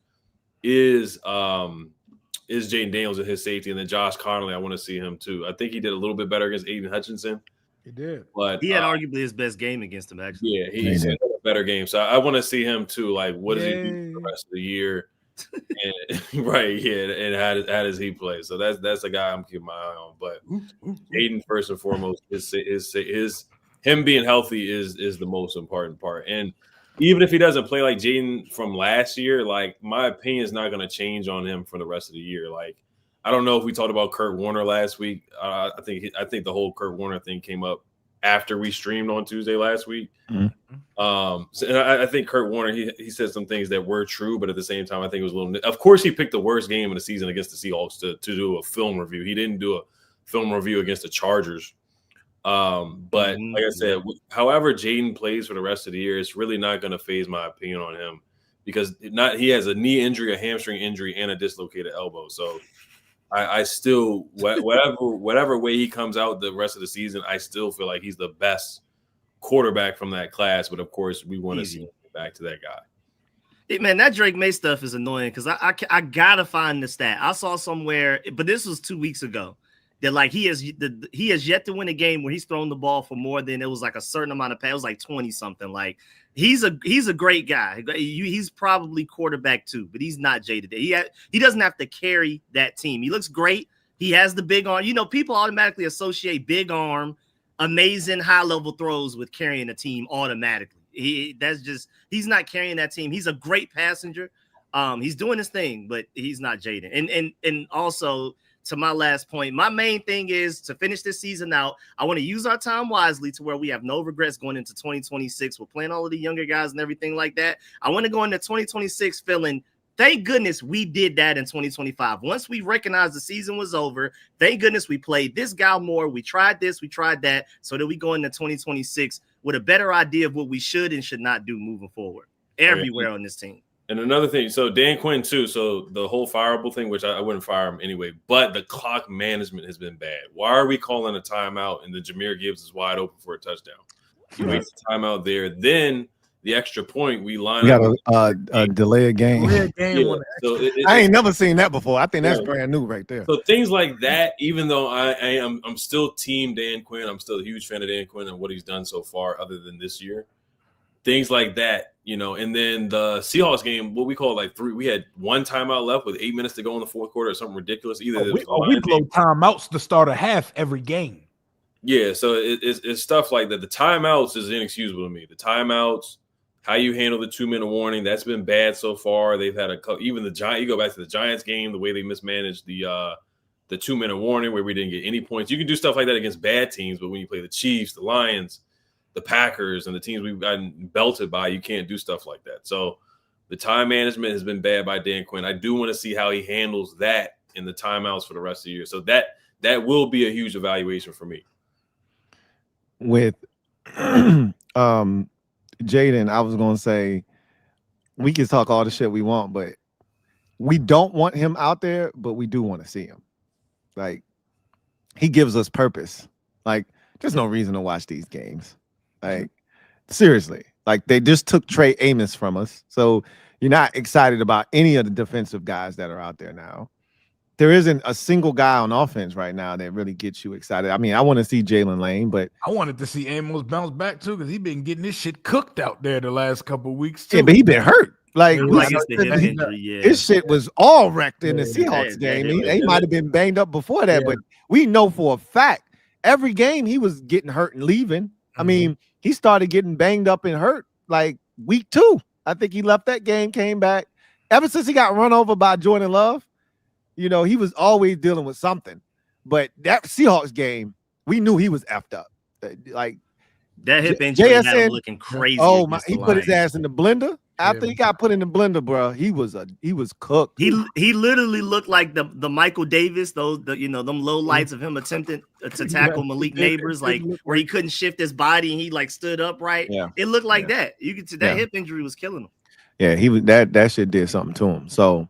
is Jayden Daniels and his safety, and then Josh Connolly. I want to see him too. I think he did a little bit better against Aiden Hutchinson. He did, but he had arguably his best game against him. Actually, yeah, he had a better game. So I want to see him too. Like, what does he do for the rest of the year? And, right, yeah, and how does he play? So that's a guy I'm keeping my eye on. But Aiden, first and foremost, is him being healthy is the most important part. And even if he doesn't play like Jayden from last year, like my opinion is not going to change on him for the rest of the year. Like, I don't know if we talked about Kurt Warner last week. I think the whole Kurt Warner thing came up after we streamed on Tuesday last week. Mm-hmm. And I think Kurt Warner, he said some things that were true, but at the same time, I think it was a little. Of course, he picked the worst game of the season against the Seahawks to do a film review. He didn't do a film review against the Chargers. But like I said, however Jayden plays for the rest of the year, it's really not going to phase my opinion on him because he has a knee injury, a hamstring injury, and a dislocated elbow. So I still whatever way he comes out the rest of the season, I still feel like he's the best quarterback from that class. But of course, we want to see him get back to that guy. Hey, man, that Drake May stuff is annoying because I gotta find the stat. I saw somewhere, but this was 2 weeks ago. That like he has yet to win a game where he's thrown the ball for more than it was like a certain amount of passes. It was like 20 something. Like he's a great guy. He's probably quarterback too, but he's not Jayden. He doesn't have to carry that team. He looks great. He has the big arm. You know, people automatically associate big arm, amazing high level throws with carrying a team automatically. He's not carrying that team. He's a great passenger. He's doing his thing, but he's not Jayden. And also, to my last point, my main thing is to finish this season out. I want to use our time wisely to where we have no regrets going into 2026. We're playing all of the younger guys and everything like that. I want to go into 2026 feeling, thank goodness we did that in 2025. Once we recognized the season was over, thank goodness we played this guy more. We tried this, we tried that, so that we go into 2026 with a better idea of what we should and should not do moving forward everywhere on this team. And another thing, so Dan Quinn too. So the whole fireable thing, which I wouldn't fire him anyway, but the clock management has been bad. Why are we calling a timeout and the Jahmyr Gibbs is wide open for a touchdown? You waste the timeout there. Then the extra point we line we up. Got a delay a game. Yeah, so I ain't never seen that before. I think that's brand new right there. So things like that, even though I'm still team Dan Quinn, I'm still a huge fan of Dan Quinn and what he's done so far, other than this year. Things like that, you know, and then the Seahawks game, what we call we had one timeout left with 8 minutes to go in the fourth quarter or something ridiculous. Either we blow timeouts to start a half every game. Yeah, so it's stuff like that. The timeouts is inexcusable to me. The timeouts, how you handle the 2 minute warning, that's been bad so far. They've had even the Giants. You go back to the Giants game, the way they mismanaged the 2 minute warning where we didn't get any points. You can do stuff like that against bad teams, but when you play the Chiefs, the Lions, the Packers, and the teams we've gotten belted by, you can't do stuff like that. So the time management has been bad by Dan Quinn. I do want to see how he handles that in the timeouts for the rest of the year. So that will be a huge evaluation for me. With Jayden, I was going to say we can talk all the shit we want, but we don't want him out there, but we do want to see him. Like, he gives us purpose. Like, there's no reason to watch these games. Like, seriously, like they just took Trey Amos from us. So you're not excited about any of the defensive guys that are out there now. There isn't a single guy on offense right now that really gets you excited. I mean, I want to see Jalen Lane, but I wanted to see Amos bounce back too because he's been getting this shit cooked out there the last couple of weeks too. Yeah, but he been hurt. Like his shit was all wrecked in the Seahawks game. He might have been banged up before that, but we know for a fact every game he was getting hurt and leaving. I mean, he started getting banged up and hurt like week 2. I think he left that game, came back. Ever since he got run over by Jordan Love, you know, he was always dealing with something. But that Seahawks game, we knew he was effed up. Like that hip injury had him looking crazy. Oh my! He put his ass in the blender. After he got put in the blender, bro, he was cooked. He literally looked like the Michael Davis, them low lights of him attempting to tackle Malik Neighbors, like where he couldn't shift his body and he like stood upright. Yeah. It looked like that. You could see that hip injury was killing him. Yeah, he was that shit did something to him. So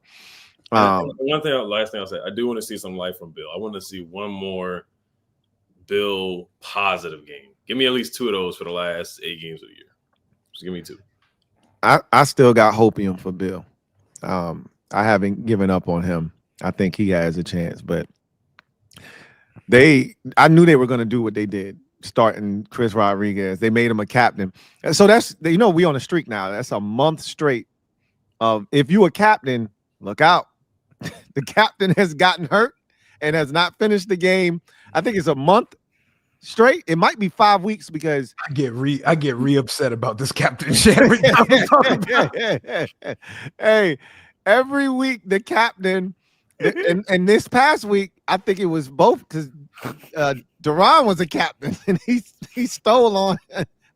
last thing I'll say, I do want to see some life from Bill. I want to see one more Bill positive game. Give me at least 2 of those for the last 8 games of the year. Just give me 2. I still got hopium for Bill. I haven't given up on him. I think he has a chance, but I knew they were going to do what they did, starting Chris Rodriguez. They made him a captain. And so that's, we on a streak now. That's a month straight of, if you a captain, look out. The captain has gotten hurt and has not finished the game. I think it's a month straight. It might be 5 weeks because I get re upset about this captainship every time we talk about it. Hey, every week the captain, and this past week I think it was both because Duran was a captain and he stole on.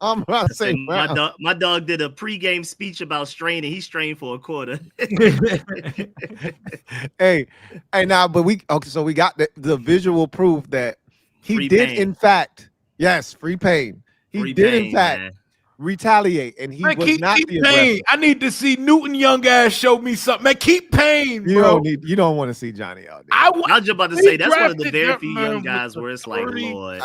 I'm about to say my dog did a pregame speech about straining. He strained for a quarter. hey, now, but so we got the visual proof that he Free did pain. in fact, yes, free pain. He did in fact retaliate, and he was not the aggressor. Payne. I need to see Newton young ass show me something. Man, keep Payne, bro. You don't want to see Johnny out there. I was just about to say that's one of the very few young guys where it's like, Lord,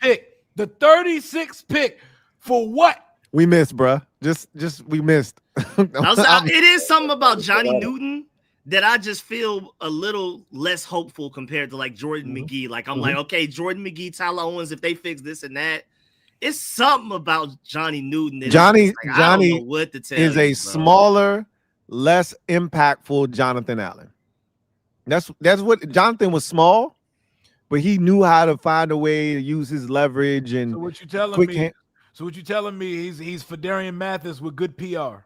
pick the 36th pick for what? We missed, bruh. Just we missed. It is something about Johnny Newton that I just feel a little less hopeful compared to like Jordan McGee. Like I'm like, okay, Jordan McGee, Tyler Owens, if they fix this and that, it's something about Johnny Newton. That Johnny I don't know what to tell is you, a smaller, less impactful Jonathan Allen. That's what Jonathan was small, but he knew how to find a way to use his leverage and. So what you telling me? So what you telling me? He's Fedarian Mathis with good PR.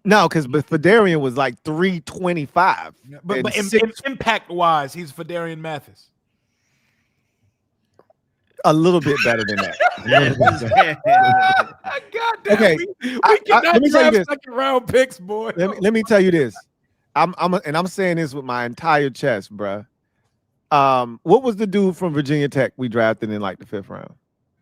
No, because Fedarian was like 325. But impact wise, he's Fedarian Mathis. A little bit better than that. God damn, okay, we cannot draft second round picks, boy. Let me tell you this. I'm saying this with my entire chest, bruh. What was the dude from Virginia Tech we drafted in like the 5th round?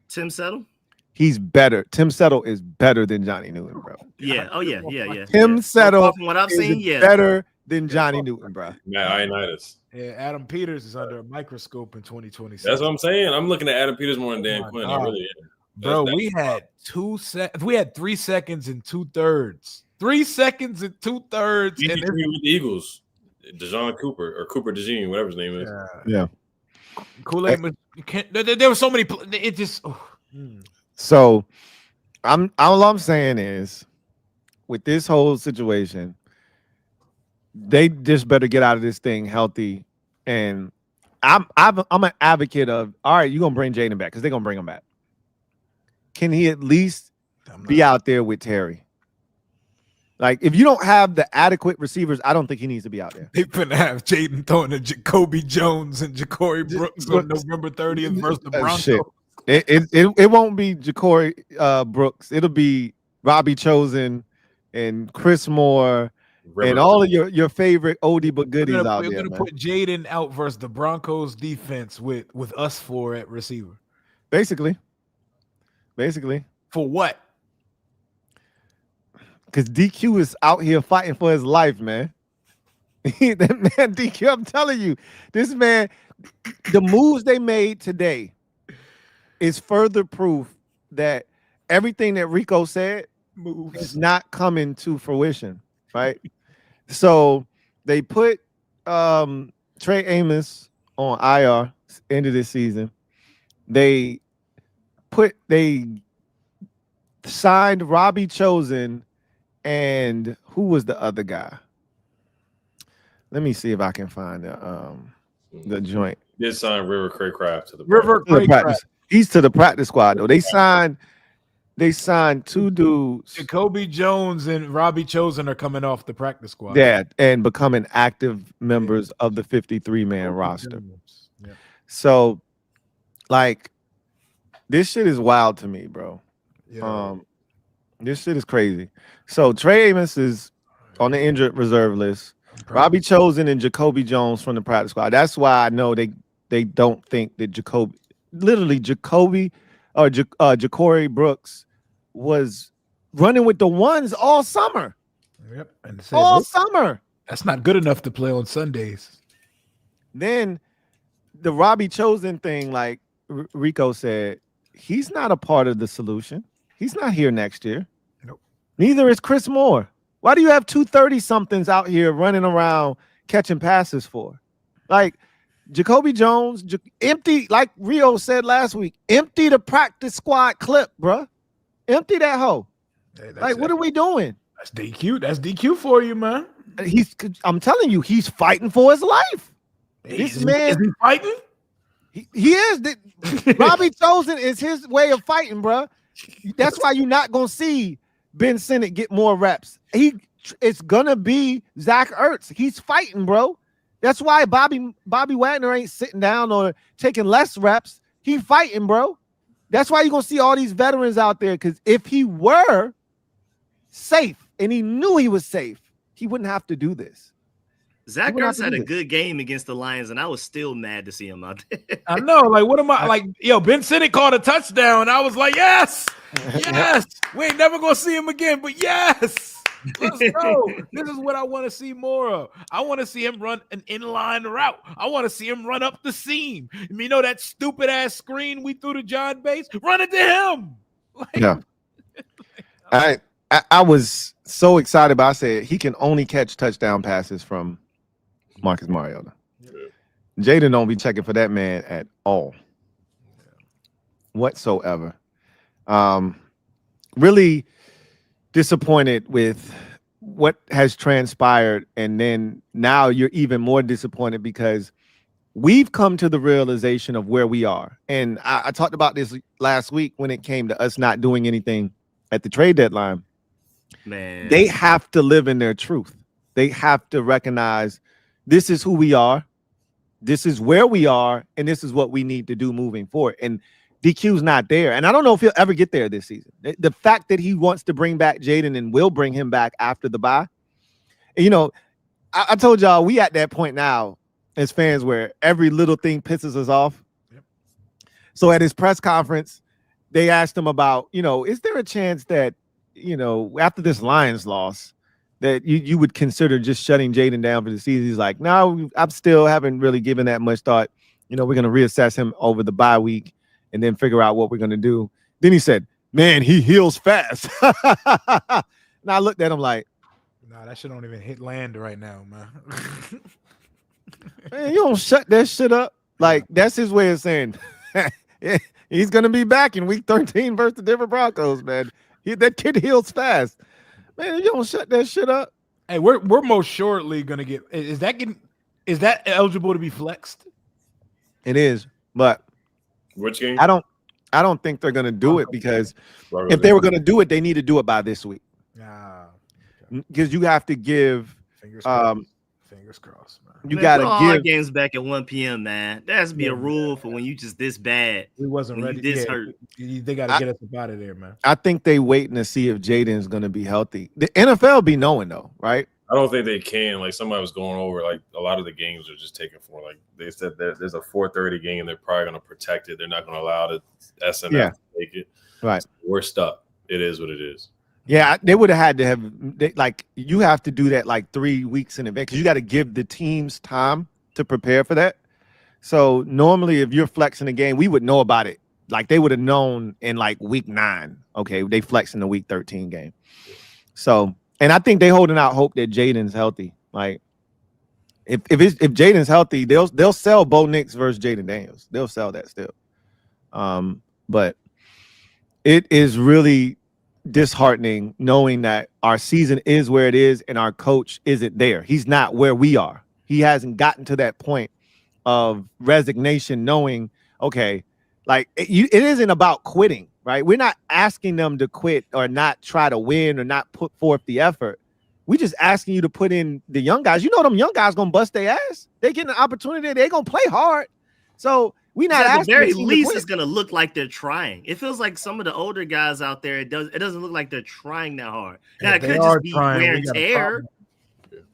Tim Settle. He's better. Tim Settle is better than Johnny Newton, bro. Yeah. Oh yeah. Tim Settle, from what I've seen, better than Johnny Newton, bro. Yeah, Ionitis. Yeah, Adam Peters is under a microscope in 2026. That's what I'm saying. I'm looking at Adam Peters more than Dan Quinn. I really am. Bro, we had 3 seconds and 2/3. 3 seconds and 2/3. And with the Eagles, DeJean Cooper or Cooper DeJean, whatever his name is. Yeah. Kool-Aid. There were so many. It just. So, all I'm saying is, with this whole situation, they just better get out of this thing healthy. And I'm an advocate of, all right, you're gonna bring Jayden back because they're gonna bring him back. Can he at least be out there with Terry? Like, if you don't have the adequate receivers, I don't think he needs to be out there. They finna have Jayden throwing to Jacoby Jones and Ja'Cory Brooks on November 30th versus the Broncos. Shit. It won't be Ja'Cory Brooks. It'll be Robbie Chosen and Chris Moore and all of your favorite oldie but goodies out there. We're gonna put Jayden out versus the Broncos defense with us 4 at receiver. Basically. For what? Because DQ is out here fighting for his life, man. That man, DQ, I'm telling you, this man, the moves they made today is further proof that everything that Rico said is not coming to fruition, right? So they put Trey Amos on IR end of this season. They signed Robbie Chosen, and who was the other guy? Let me see if I can find the joint. Did sign River Craycraft to the practice. He's to the practice squad though. They signed 2 dudes. Jacoby Jones and Robbie Chosen are coming off the practice squad. Yeah, and becoming active members of the 53-man roster. Yeah. So, like, this shit is wild to me, bro. Yeah. This shit is crazy. So Trey Amos is on the injured reserve list. Robbie Chosen and Jacoby Jones from the practice squad. That's why I know they don't think that Jacoby or Ja'Cory Brooks was running with the ones all summer. Yep. And all summer. That's not good enough to play on Sundays. Then the Robbie Chosen thing, like, Rico said he's not a part of the solution. He's not here next year. Nope. Neither is Chris Moore. Why do you have 230-somethings out here running around catching passes for? Like Jacoby Jones, empty, like Rio said last week, empty the practice squad clip, bruh. Empty that hoe. Hey, like, what are we doing? That's DQ. That's DQ for you, man. I'm telling you, he's fighting for his life. Is he fighting? He is. Robbie Chosen is his way of fighting, bruh. That's why you're not gonna see Ben Sinnott get more reps. It's gonna be Zach Ertz. He's fighting, bro. That's why Bobby Wagner ain't sitting down or taking less reps. He fighting, bro. That's why you're gonna see all these veterans out there. Because if he were safe and he knew he was safe, he wouldn't have to do this. Zach Ertz had a good game against the Lions, and I was still mad to see him out there. I know. Like, what am I like? Yo, Ben Sinnott caught a touchdown. I was like, yes, yes. We ain't never gonna see him again, but yes, let's go. This is what I want to see more of. I want to see him run an inline route. I want to see him run up the seam. You know that stupid ass screen we threw to John Bates? Run it to him. Like, yeah. I was so excited, but I said he can only catch touchdown passes from Marcus Mariota. Jayden don't be checking for that man at all, whatsoever. Really disappointed with what has transpired, and then now you're even more disappointed because we've come to the realization of where we are. And I talked about this last week when it came to us not doing anything at the trade deadline. Man, they have to live in their truth. They have to recognize this is who we are, this is where we are, and this is what we need to do moving forward. And DQ's not there. And I don't know if he'll ever get there this season. The fact that he wants to bring back Jayden and will bring him back after the bye. You know, I told y'all we at that point now as fans where every little thing pisses us off. Yep. So at his press conference, they asked him about, is there a chance that, after this Lions loss, that you would consider just shutting Jayden down for the season? He's like, no, I still haven't really given that much thought. We're going to reassess him over the bye week and then figure out what we're going to do. Then he said, man, he heals fast. And I looked at him like, nah, that shit don't even hit land right now, man. man, you don't shut that shit up. Like, that's his way of saying he's going to be back in week 13 versus the Denver Broncos, man. That kid heals fast. Man, you don't shut that shit up. Hey, we're most shortly gonna get. Is that eligible to be flexed? It is, but which game? I don't think they're gonna do it because if they were gonna do it, they need to do it by this week. Because you have to give. Fingers crossed, man. You got to give our games back at 1 p.m., man. That has to be a rule for when you just this bad. We wasn't ready. This hurt. They got to get us up out of there, man. I think they waiting to see if Jayden's going to be healthy. The NFL be knowing though, right? I don't think they can. Like somebody was going over, like a lot of the games are just taken for. Like they said that there's a 4:30 game, and they're probably going to protect it. They're not going to allow the SNF to take it. Right. So we're stuck. It is what it is. Yeah, they would have had to have you have to do that like 3 weeks in advance because you got to give the teams time to prepare for that. So normally, if you're flexing a game, we would know about it. Like they would have known in like week 9. Okay, they flexing the week 13 game. So, and I think they holding out hope that Jayden's healthy. Like if Jayden's healthy, they'll sell Bo Nix versus Jayden Daniels. They'll sell that still. But it is really disheartening knowing that our season is where it is and our coach isn't there. He's not where we are. He hasn't gotten to that point of resignation, knowing, okay, like it isn't about quitting, right? We're not asking them to quit or not try to win or not put forth the effort. We just asking you to put in the young guys. Them young guys gonna bust their ass. They get an opportunity. They gonna play hard. So we not at the very least it's it's gonna look like they're trying. It feels like some of the older guys out there, it doesn't look like they're trying that hard. Now it could just be wear and tear.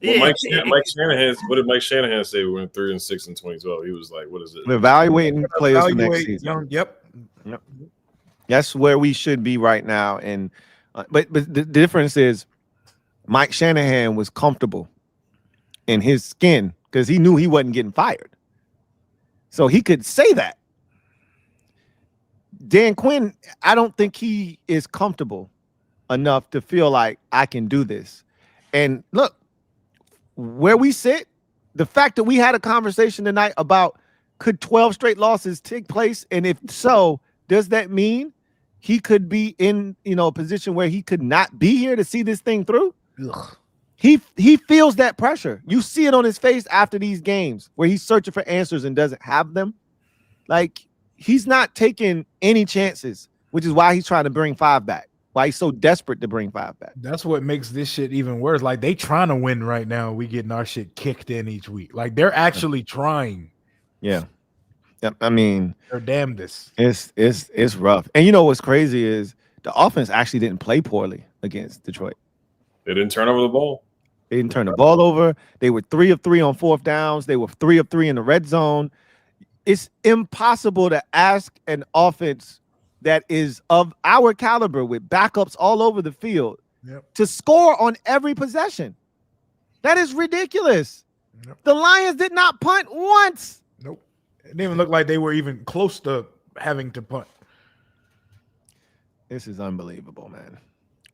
Well, Mike Shanahan, what did Mike Shanahan say? We went 3-6 in 2012. He was like, "What is it?" We're evaluating players for next season. Yep. That's where we should be right now. And but the difference is, Mike Shanahan was comfortable in his skin because he knew he wasn't getting fired, so he could say that. Dan Quinn, I don't think he is comfortable enough to feel like I can do this. And look, where we sit, the fact that we had a conversation tonight about could 12 straight losses take place, and if so, does that mean he could be in a position where he could not be here to see this thing through? Ugh. He feels that pressure. You see it on his face after these games where he's searching for answers and doesn't have them. Like, he's not taking any chances, which is why he's trying to bring 5 back. Why he's so desperate to bring 5 back. That's what makes this shit even worse. Like, they trying to win right now. We getting our shit kicked in each week. Like, they're actually trying. Yeah. I mean, they're damnedest. It's rough. And you know what's crazy is the offense actually didn't play poorly against Detroit. They didn't turn over the ball. They didn't turn the ball over. They were 3 of 3 on 4th downs. They were 3 of 3 in the red zone. It's impossible to ask an offense that is of our caliber with backups all over the field to score on every possession. That is ridiculous. Yep. The Lions did not punt once. Nope. It didn't even look like they were even close to having to punt. This is unbelievable, man.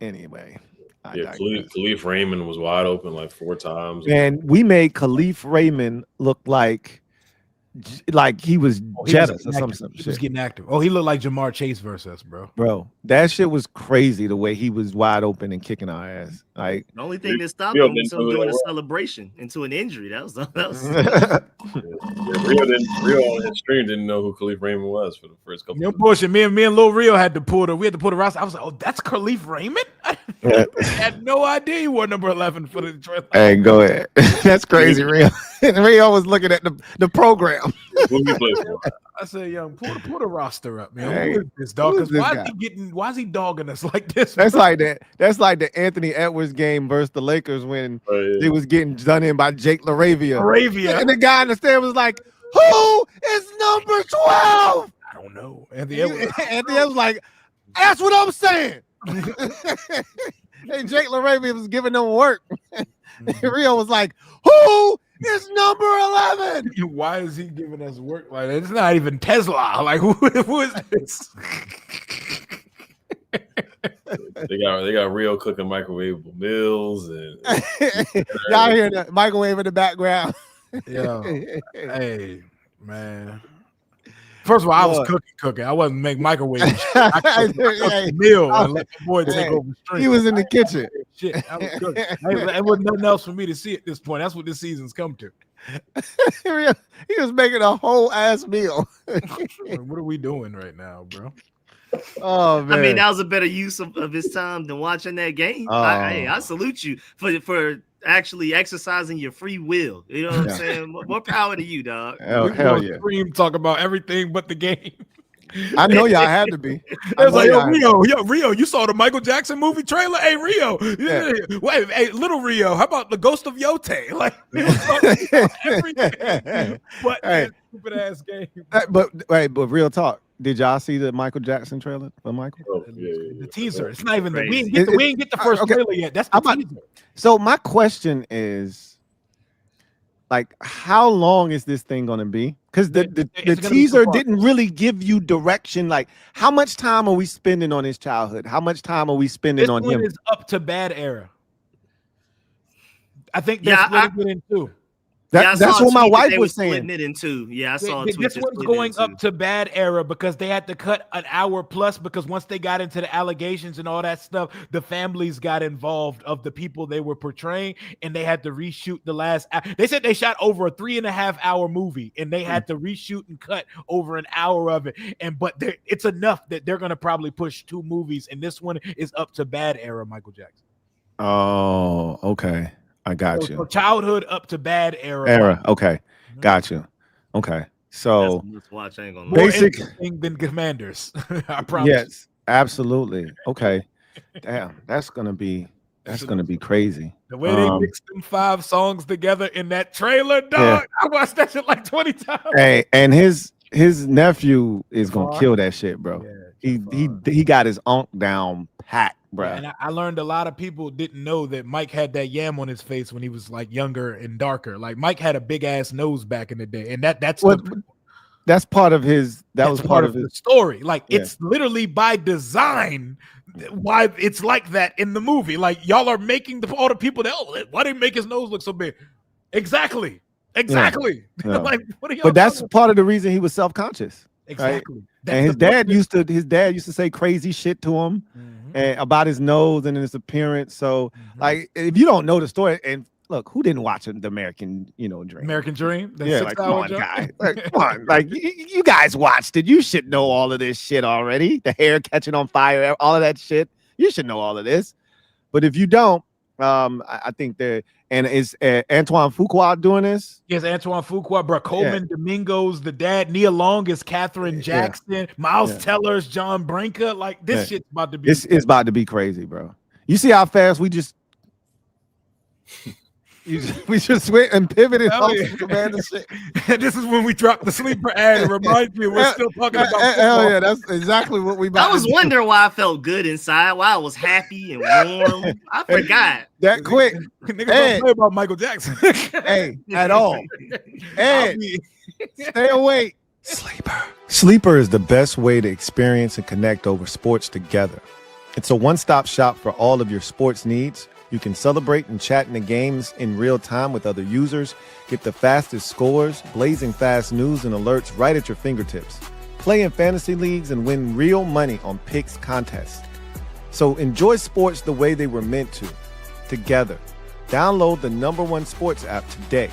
Anyway. Khalif Raymond was wide open like 4 times. And we made Khalif Raymond look like he was jealous or something. He was getting active. Oh, he looked like Jamar Chase versus us, bro. Bro, that shit was crazy the way he was wide open and kicking our ass. Like, the only thing that stopped him was him doing a celebration into an injury. That was Rio on his stream didn't know who Khalif Raymond was for the first couple. No bullshit. Me and Lil Rio had to pull the roster. I was like, oh, that's Khalif Raymond? I had no idea he wore number 11 for the Detroit Lions. Hey, go ahead. That's crazy, Rio. Rio was looking at the program. Who he play for? I said, young, pull the roster up, man. Hey, who is this dog? who is this Why is he dogging us like this? That's like that. That's like the Anthony Edwards game versus the Lakers when he was getting done in by Jake LaRavia. And the guy in the stand was like, "Who is number 12?" I don't know. Anthony Edwards was like, "That's what I'm saying." And Jake LaRavia was giving them work. Rio was like, "Who is number 11?" Why is he giving us work like that? It's not even Tesla. Like, who is this? They got Rio cooking microwavable meals and y'all hear the microwave in the background. Yo, hey, man. First of all, I was cooking. I wasn't making microwave. I cooked a meal and let the boy take over the stream. He was in the kitchen. Shit, I was cooking. There wasn't nothing else for me to see at this point. That's what this season's come to. He was making a whole ass meal. What are we doing right now, bro? Oh man! I mean, that was a better use of his time than watching that game. I salute you for actually exercising your free will. You know what I'm saying? More power to you, dog. Hell yeah! Stream talk about everything but the game. I know y'all had to be. It was like, Rio, you saw the Michael Jackson movie trailer? Hey, Rio, wait, hey, little Rio, how about the Ghost of Yote? Like, everything, but stupid ass game. But real talk. Did y'all see the Michael Jackson trailer for Michael? Oh, the teaser. It's not even we didn't get the first trailer yet. That's the teaser. So my question is, like, how long is this thing going to be? Because the teaser didn't really give you direction. Like, how much time are we spending on his childhood? How much time are we spending on him? This is up to bad era. I think they're splitting it in two. That's what my wife was saying. It in two. Yeah, I saw a tweet. This one's going up to bad era because they had to cut an hour plus because once they got into the allegations and all that stuff, the families got involved of the people they were portraying, and they had to reshoot the last. They said they shot over a 3.5 hour movie, and they had to reshoot and cut over an hour of it. But it's enough that they're going to probably push 2 movies, and this one is up to bad era Michael Jackson. Oh, okay. I got you. So childhood up to bad era. Okay. Got you. Okay. So watch, I ain't gonna basic than Commanders. I promise. Yes, absolutely. Okay. Damn, that's gonna be crazy. The way they mixed them 5 songs together in that trailer, dog. I watched that shit like 20 times. Hey, and his nephew is gonna kill that shit, bro. Yeah, he got his unk down pat. Bro. And I learned a lot of people didn't know that Mike had that yam on his face when he was like younger and darker. Like Mike had a big ass nose back in the day, and that's that's part of his. That was part of the his story. Like Yeah. it's literally by design why it's like that in the movie. Like y'all are making all the people that why did he make his nose look so big? Exactly. Yeah. Like what are y'all? But that's talking part of the reason he was self-conscious. exactly. Right? That's And his the dad used to say crazy shit to him and about his nose and his appearance. So like if you don't know the story, and look, who didn't watch the American, Dream? American Dream. The Yeah, like come 6-hour on, jump? guys. Like, come on. Like you guys watched it. You should know all of this shit already. The hair catching on fire, all of that shit. You should know all of this. But if you don't, I think that, and is Antoine Fuqua doing this? Yes, Antoine Fuqua, bro. Coleman Domingo's the dad. Nia Long is Catherine Jackson. Miles Teller's John Branca. Like this shit's about to be. It's about to be crazy, bro. You see how fast we just went and pivoted off Superman and shit. This is when we dropped the sleeper ad. It reminds me we're still talking about football. Hell yeah, that's exactly what we about. I was wondering why I felt good inside, why I was happy and warm. I forgot. That quick. Niggas don't play about Michael Jackson. Hey, at all. Ed, stay awake. Sleeper is the best way to experience and connect over sports together. It's a one-stop shop for all of your sports needs. You can celebrate and chat in the games in real time with other users, get the fastest scores, blazing fast news and alerts right at your fingertips. Play in fantasy leagues and win real money on picks contests. So enjoy sports the way they were meant to, together. Download the #1 sports app today.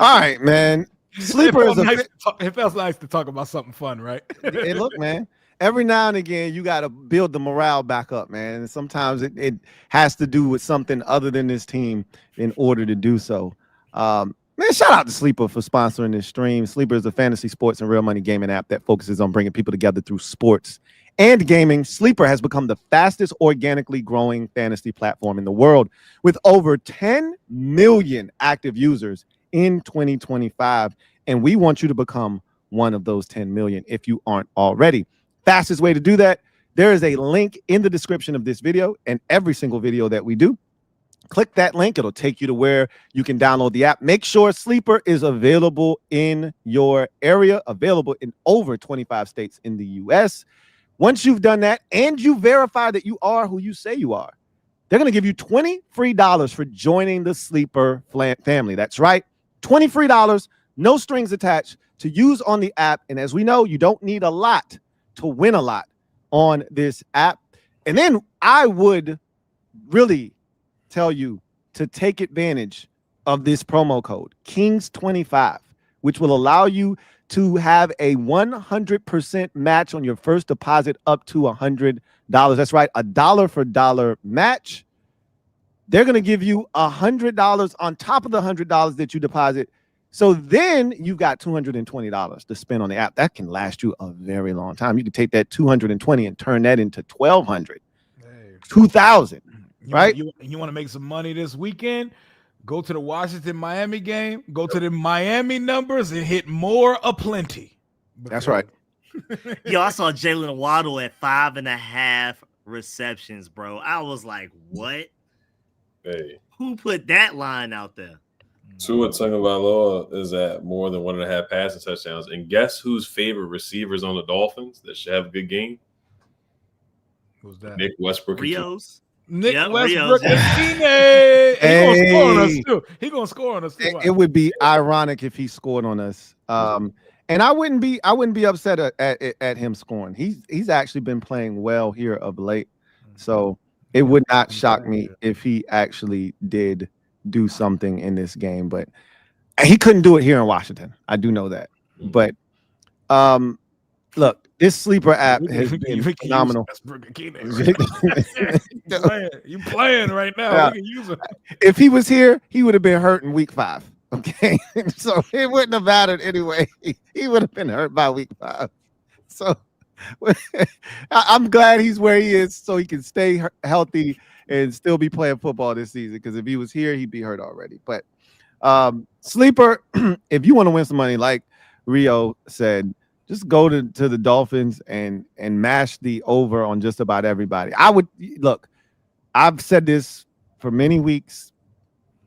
All right, man. Sleeper is it feels nice to talk about something fun, right? Hey, look, man. Every now and again, you got to build the morale back up, man. And sometimes it has to do with something other than this team in order to do so. Man, shout out to Sleeper for sponsoring this stream. Sleeper is a fantasy sports and real money gaming app that focuses on bringing people together through sports and gaming. Sleeper has become the fastest organically growing fantasy platform in the world with over 10 million active users in 2025. And we want you to become one of those 10 million if you aren't already. Fastest way to do that, there is a link in the description of this video and every single video that we do. Click that link. It'll take you to where you can download the app. Make sure Sleeper is available in your area, available in over 25 states in the U.S. Once you've done that and you verify that you are who you say you are, they're going to give you $20 free for joining the Sleeper family. That's right, $20 free, no strings attached to use on the app. And as we know, you don't need a lot to win a lot on this app. And then I would really tell you to take advantage of this promo code Kings25, which will allow you to have a 100% match on your first deposit up to $100. That's right, a dollar for dollar match. They're going to give you $100 on top of the $100 that you deposit. So then you got $220 to spend on the app. That can last you a very long time. You can take that $220 and turn that into $1,200, $2,000, right? You want to make some money this weekend? Go to the Washington-Miami game. Go to the Miami numbers and hit more aplenty. That's right. Yo, I saw Jaylen Waddle at 5.5 receptions, bro. I was like, what? Hey. Who put that line out there? Tua Tagovailoa is at more than 1.5 passing touchdowns. And guess whose favorite receivers on the Dolphins that should have a good game? Who's that? Nick Westbrook. Rios. Nick Westbrook. Rios. He gonna score on us too. He gonna score on us too. It would be ironic if he scored on us. And I wouldn't be upset at him scoring. He's actually been playing well here of late. So it would not shock me if he actually did do something in this game, but he couldn't do it here in Washington. I do know that. But look, this Sleeper app has been phenomenal. You playing right now. Yeah. We can use it. If he was here, he would have been hurt in week 5. Okay. So it wouldn't have mattered anyway. He would have been hurt by week 5. So I'm glad he's where he is so he can stay healthy and still be playing football this season, because if he was here, he'd be hurt already. But Sleeper, if you want to win some money, like Rio said, just go to the Dolphins and mash the over on just about everybody. I would look. I've said this for many weeks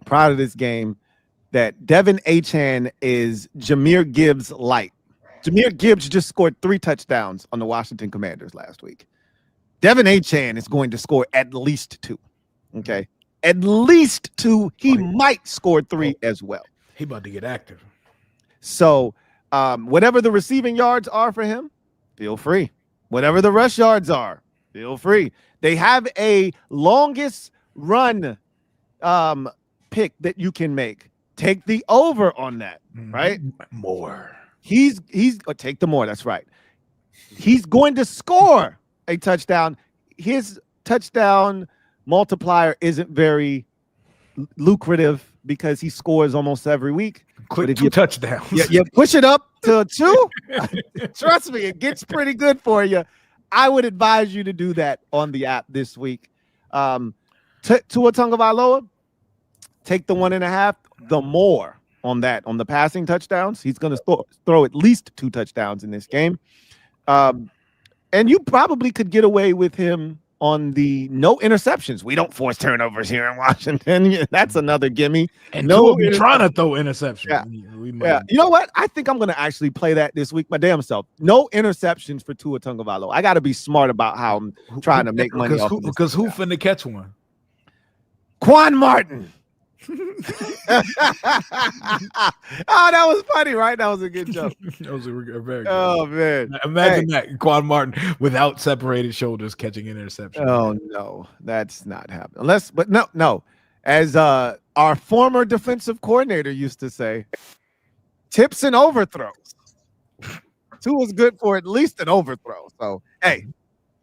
prior to this game. that Devin Achane is Jahmyr Gibbs light. Jahmyr Gibbs just scored 3 touchdowns on the Washington Commanders last week. Devin Achane is going to score at least 2. Okay. At least 2. He might score 3 as well. He about to get active. So whatever the receiving yards are for him, feel free. Whatever the rush yards are, feel free. They have a longest run pick that you can make. Take the over on that, right? More. He's take the more. That's right. He's going to score a touchdown. His touchdown multiplier isn't very lucrative because he scores almost every week. Click 2 touchdowns. You push it up to 2. Trust me, it gets pretty good for you. I would advise you to do that on the app this week. Tua Tagovailoa, take the 1.5. The more on that, on the passing touchdowns. He's going to throw at least 2 touchdowns in this game. And you probably could get away with him on the no interceptions. We don't force turnovers here in Washington. That's another gimme. And no, we're trying to throw interceptions. Yeah. You know what? I think I'm going to actually play that this week my damn self. No interceptions for Tua Tagovailoa. I got to be smart about how I'm trying to make money off because who finna catch one? Quan Martin. Oh, that was funny, right? That was a good joke. That was a very good. Oh man, imagine that Quan Martin without separated shoulders catching an interception. Oh no, that's not happening. No. As our former defensive coordinator used to say, tips and overthrows. Tua's good for at least an overthrow. So hey,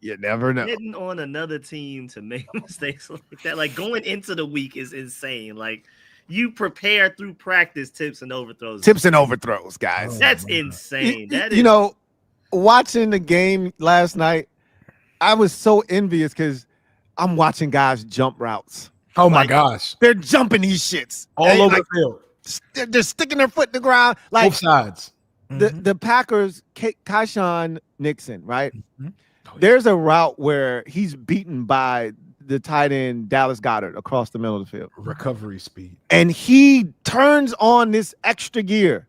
you never know. Hitting on another team to make mistakes like that, like going into the week, is insane. Like you prepare through practice, tips and overthrows. Tips and overthrows, guys. That's insane. You know, watching the game last night, I was so envious because I'm watching guys jump routes. Oh my gosh, they're jumping these shits all over the field. They're sticking their foot in the ground, like both sides. The Packers, Keyshawn Nixon, right? There's a route where he's beaten by the tight end Dallas Goedert across the middle of the field. Recovery speed. And he turns on this extra gear.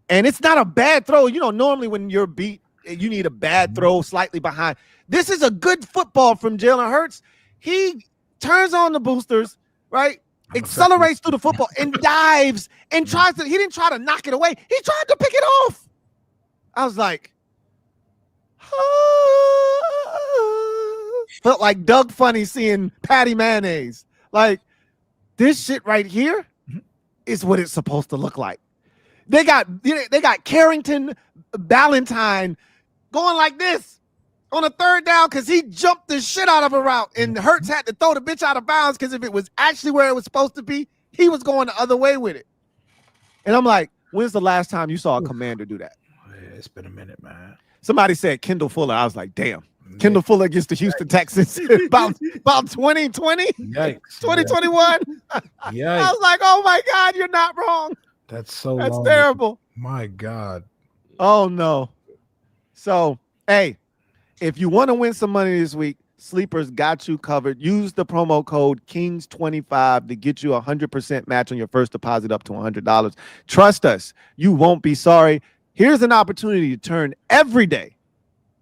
And it's not a bad throw. You know, normally when you're beat, you need a bad throw slightly behind. This is a good football from Jalen Hurts. He turns on the boosters, right? Accelerates through the football and dives and he didn't try to knock it away. He tried to pick it off. I was like, felt like Doug Funny seeing Patty Mayonnaise. Like, this shit right here is what it's supposed to look like. They got Carrington Ballantyne going like this on a 3rd down because he jumped the shit out of a route, and Hurts had to throw the bitch out of bounds because if it was actually where it was supposed to be, he was going the other way with it. And I'm like, when's the last time you saw a commander do that? It's been a minute, man. Somebody said Kendall Fuller. I was like, damn. Kendall Fuller against the Houston Texans about 2020, 2021. I was like, oh my God, you're not wrong. That's terrible. My God. Oh no. So, hey, if you want to win some money this week, Sleepers got you covered. Use the promo code KINGS25 to get you 100% match on your first deposit up to $100. Trust us, you won't be sorry. Here's an opportunity to turn every day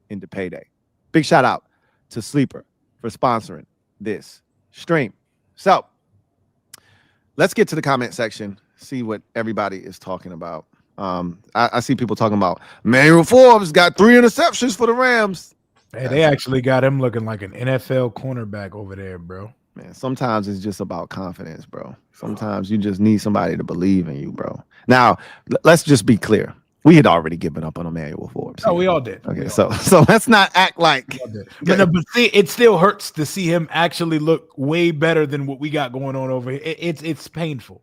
into payday. Big shout out to Sleeper for sponsoring this stream. So let's get to the comment section, see what everybody is talking about. I see people talking about Emmanuel Forbes got 3 interceptions for the Rams. Hey, they actually got him looking like an NFL cornerback over there, bro. Man, sometimes it's just about confidence, bro. Sometimes you just need somebody to believe in you, bro. Now, let's just be clear. We had already given up on Emmanuel Forbes. Oh, we all did. Okay, so let's not act like. But see, it still hurts to see him actually look way better than what we got going on over here. It's painful.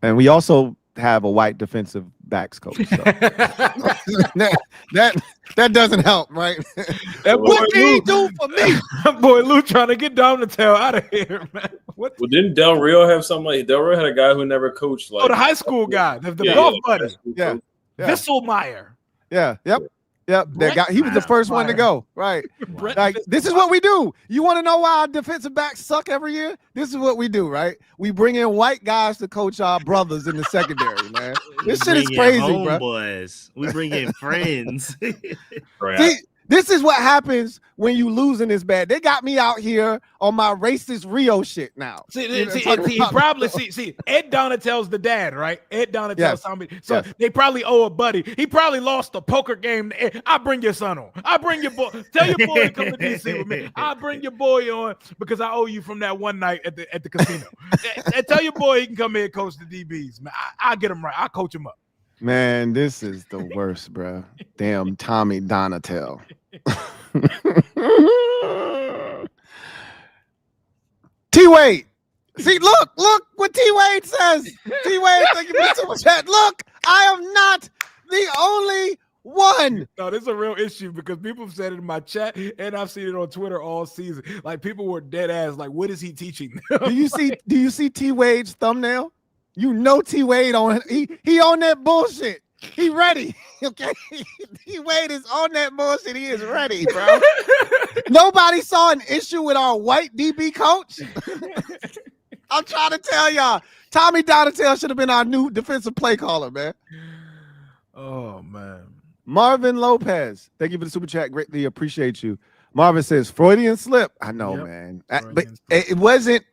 And we also have a white defensive backs coach. So. that doesn't help, right? What can he do for me? That boy Lou trying to get Donatello out of here, man. What? Well, didn't Del Rio have something like Del Rio had a guy who never coached? Like, the high school guy, the golf buddy. Yeah. Visselmeyer. Yeah. Yep. Yep, that guy. He was the first one to go. Right. Like, this is what we do. You want to know why our defensive backs suck every year? This is what we do, right? We bring in white guys to coach our brothers in the secondary, man. This shit is crazy, bro. Boys. We bring in friends. See, this is what happens when you lose in this bad. They got me out here on my racist Rio shit now. See, he probably see Ed Donatel's the dad, right? Ed Donatel's somebody. So they probably owe a buddy. He probably lost a poker game. I'll bring your son on. I'll bring your boy. Tell your boy to come to DC with me. I'll bring your boy on because I owe you from that one night at the casino. And tell your boy he can come here and coach the DBs. Man, I'll get him right. I'll coach him up. Man, this is the worst, bro. Damn Tommy Donatel. T-Wade. See, look what T-Wade says. T-Wade, thank you for the super chat. Look, I am not the only one. No, this is a real issue because people have said it in my chat and I've seen it on Twitter all season. Like, people were dead ass. Like, what is he teaching? Do you see T-Wade's thumbnail? You know T-Wade on he on that bullshit. He ready. Okay. T-Wade is on that bullshit. He is ready, bro. Nobody saw an issue with our white DB coach. I'm trying to tell y'all. Tommy Donatel should have been our new defensive play caller, man. Oh, man. Marvin Lopez. Thank you for the super chat. Greatly appreciate you. Marvin says Freudian slip. I know, man. But it wasn't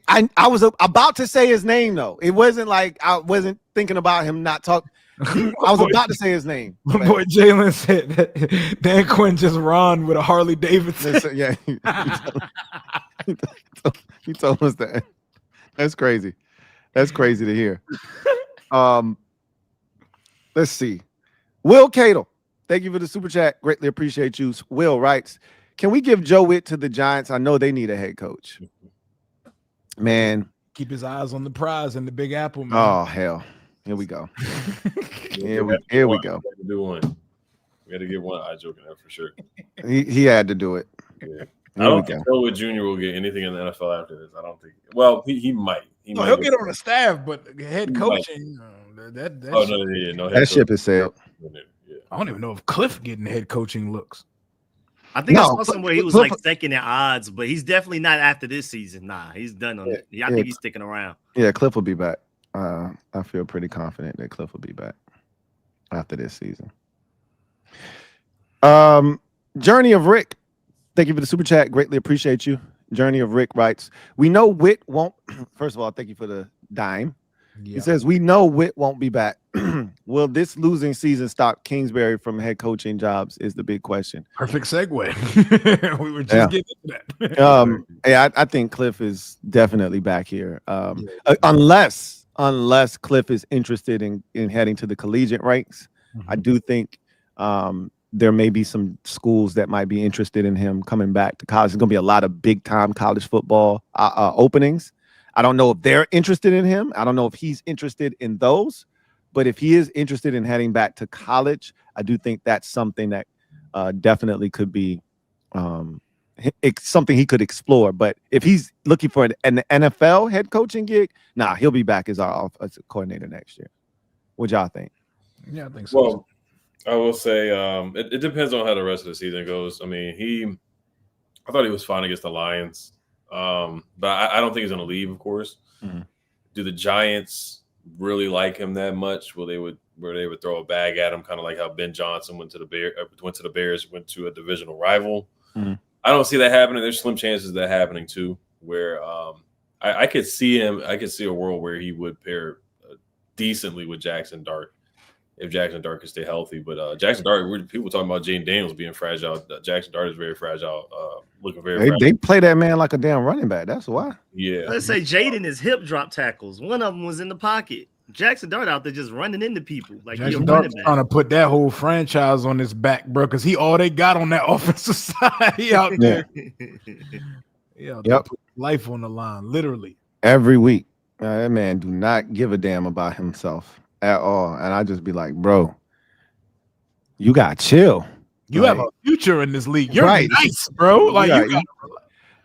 I was about to say his name, though. It wasn't like I wasn't thinking about him not talking. I was about to say his name. My boy Jaylen said that Dan Quinn just run with a Harley Davidson. Listen, yeah, he told us that. That's crazy. That's crazy to hear. Let's see. Will Cadle, thank you for the super chat. Greatly appreciate you. Will writes, can we give Joe Whitt to the Giants? I know they need a head coach. Man, keep his eyes on the prize and the Big Apple, man. Oh hell, here we go. Here we go. Do one. We got to get one. I joking that for sure. He had to do it. Yeah. I don't think Joe Whitt Jr. will get anything in the NFL after this. I don't think. Well, he might. He'll get on the staff, but head coaching. That ship is sailed. Yeah. I don't even know if Cliff getting head coaching looks. I think I saw somewhere he was like second in odds, but he's definitely not after this season. Nah, he's done on it. I think he's sticking around. Yeah, Cliff will be back. I feel pretty confident that Cliff will be back after this season. Journey of Rick, thank you for the super chat. Greatly appreciate you. Journey of Rick writes, we know Whitt won't. First of all, thank you for the dime. Yeah. He says, we know Whitt won't be back. Will this losing season stop Kingsbury from head coaching jobs is the big question. Perfect segue. We were just getting to that. I think Cliff is definitely back here. Unless Cliff is interested in heading to the collegiate ranks. Mm-hmm. I do think there may be some schools that might be interested in him coming back to college. There's going to be a lot of big-time college football openings. I don't know if they're interested in him. I don't know if he's interested in those. But if he is interested in heading back to college, I do think that's something that definitely could be something he could explore. But if he's looking for an NFL head coaching gig, he'll be back as our offensive coordinator next year. What y'all think? Yeah, I think so. Well, I will say it depends on how the rest of the season goes. I mean, I thought he was fine against the Lions, but I don't think he's going to leave, of course. Mm-hmm. Do the Giants really like him that much? Where they would throw a bag at him, kind of like how Ben Johnson went to the Bears, went to a divisional rival. Mm-hmm. I don't see that happening. There's slim chances of that happening too. Where I could see him. I could see a world where he would pair decently with Jackson Dart if Jackson Dart could stay healthy. But Jackson Dart, people talking about Jayden Daniels being fragile. Jackson Dart is very fragile. Looking very fragile. They play that man like a damn running back. That's why. Yeah. Let's say Jayden is hip drop tackles. One of them was in the pocket. Jackson Dart out there just running into people. Like Jackson Dart's trying to put that whole franchise on his back, bro, because he all they got on that offensive side. He out there. Put life on the line, literally. Every week. That man do not give a damn about himself at all. And I just be like, bro, you got chill. You have a future in this league. You're nice, bro. Like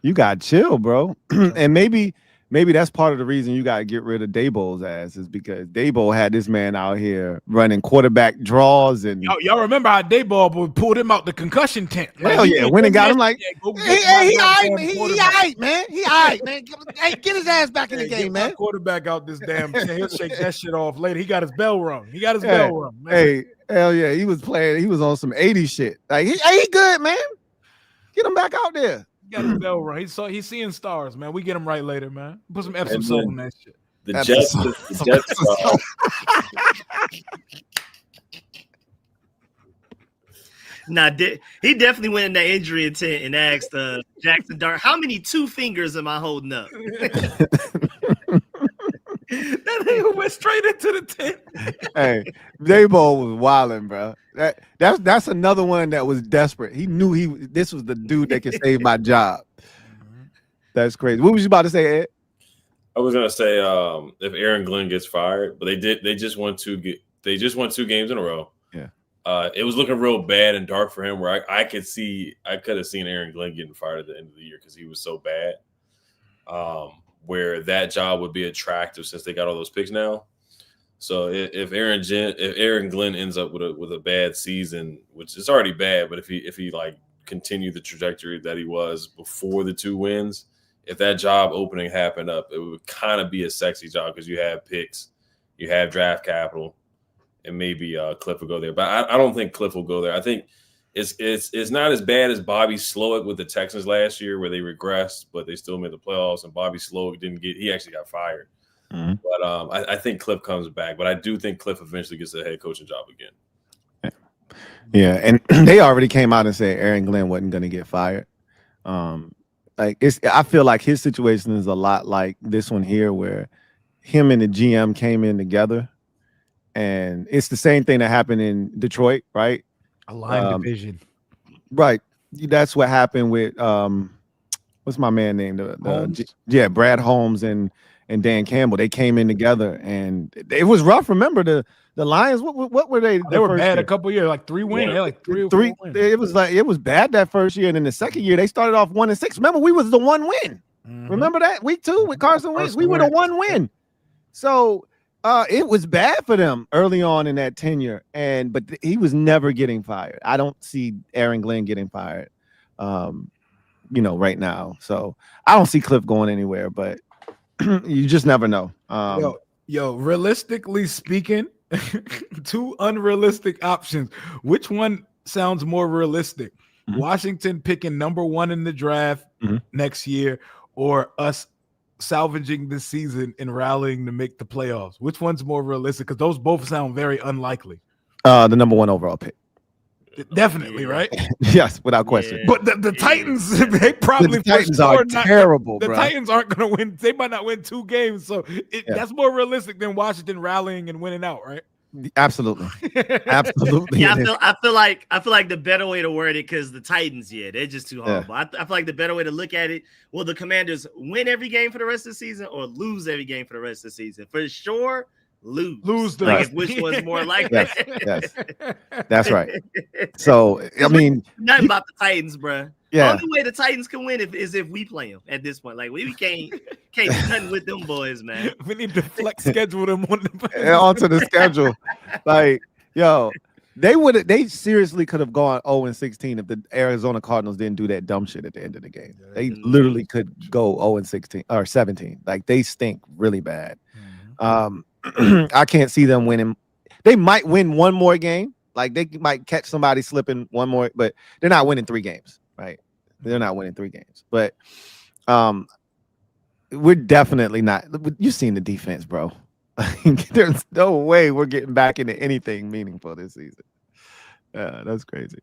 you got chill, bro. And maybe maybe that's part of the reason you got to get rid of Daboll's ass is because Daboll had this man out here running quarterback draws and y'all remember how Daboll pulled him out the concussion tent? Hell yeah, went and got him like, he all right, man. He all right, man. Hey, get his ass back in the game, man. Quarterback out this damn tent. He'll shake that shit off later. He got his bell rung. Bell rung. Man. Hey, hell yeah, he was playing. He was on some 80s shit. Like, he good, man. Get him back out there. He got his bell rung. He's seeing stars, man. We get him right later, man. Put some Epsom salt on that shit. The Jets. Nah, he definitely went in the injury intent and asked Jackson Dart, how many 2 fingers am I holding up? That nigga went straight into the tent. Hey, Daboll was wilding, bro. That's another one that was desperate. He knew this was the dude that could save my job. That's crazy. What was you about to say, Ed? I was gonna say if Aaron Glenn gets fired, but they just won 2 games in a row. Yeah. It was looking real bad and dark for him where I could have seen Aaron Glenn getting fired at the end of the year because he was so bad. Where that job would be attractive since they got all those picks now. So if Aaron Glenn ends up with a bad season, which is already bad, but if he like continued the trajectory that he was before the 2 wins, if that job opening happened up, it would kind of be a sexy job because you have picks, you have draft capital, and maybe Cliff will go there. But I don't think Cliff will go there. I think it's not as bad as Bobby Slowick with the Texans last year where they regressed, but they still made the playoffs, and Bobby Slowick he actually got fired. Mm-hmm. But I think Cliff comes back. But I do think Cliff eventually gets the head coaching job again. Yeah, and they already came out and said Aaron Glenn wasn't going to get fired. I feel like his situation is a lot like this one here where him and the GM came in together, and it's the same thing that happened in Detroit, right? Aligned division. Right. That's what happened with what's my man name? Brad Holmes and Dan Campbell. They came in together and it was rough. Remember the Lions, what were they? They were bad a couple years, like 3 wins. Yeah. Like 3 or 4 wins. It was bad that first year, and then the second year they started off 1-6. Remember, we was the 1 win. Mm-hmm. Remember that week 2 with Carson Wentz? We were the 1 win. So it was bad for them early on in that tenure, but he was never getting fired. I don't see Aaron Glenn getting fired, right now. So I don't see Cliff going anywhere, but you just never know. Yo, realistically speaking, 2 unrealistic options. Which one sounds more realistic? Mm-hmm. Washington picking number 1 in the draft next year, or us salvaging this season and rallying to make the playoffs? Which one's more realistic? Because those both sound very unlikely. The number 1 overall pick. Definitely, right? Yes, without question. Yeah. But the Titans, they probably the Titans are terrible. The Titans aren't going to win. They might not win 2 games, so that's more realistic than Washington rallying and winning out, right? Absolutely. Yeah, I feel like the better way to word it, because the Titans, they're just too horrible. Yeah. I feel like the better way to look at it, will the Commanders win every game for the rest of the season or lose every game for the rest of the season? For sure, lose the rest. Which one's more likely? Yes. That's right. So I mean, nothing about the Titans, bro. Yeah. The only way the Titans can win is if we play them at this point. Like we can't do nothing with them boys, man. We need to flex schedule them onto the schedule. Like, yo, they seriously could have gone 0-16 if the Arizona Cardinals didn't do that dumb shit at the end of the game. They literally could go 0-16 or 17. Like they stink really bad. I can't see them winning. They might win 1 more game. Like they might catch somebody slipping 1 more, but they're not winning 3 games. Right, they're not winning 3 games, but we're definitely not. You've seen the defense, bro. There's no way we're getting back into anything meaningful this season. That's crazy.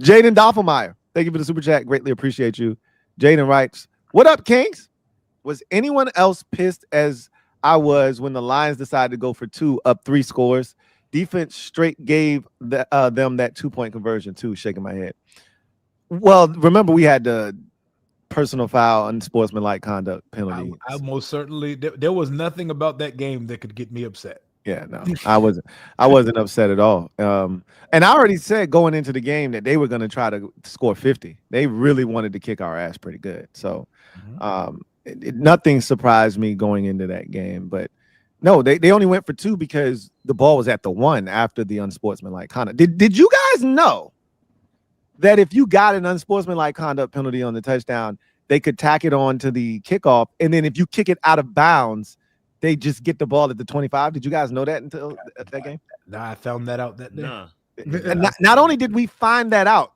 Jayden Doffelmeyer, thank you for the super chat. Greatly appreciate you. Jayden writes, "What up, Kings? Was anyone else pissed as I was when the Lions decided to go for 2 up 3 scores? Defense straight gave them that 2-point conversion too." Shaking my head. Well, remember we had the personal foul, unsportsmanlike conduct penalty. I most certainly there was nothing about that game that could get me upset. Yeah, no, I wasn't upset at all. And I already said going into the game that they were going to try to score 50. They really wanted to kick our ass pretty good. So nothing surprised me going into that game. But no, they only went for 2 because the ball was at the 1 after the unsportsmanlike conduct. Did you guys know that if you got an unsportsmanlike conduct penalty on the touchdown, they could tack it on to the kickoff, and then if you kick it out of bounds, they just get the ball at the 25? Did you guys know that until that game? Nah, I found that out that day. Nah. And not only did we find that out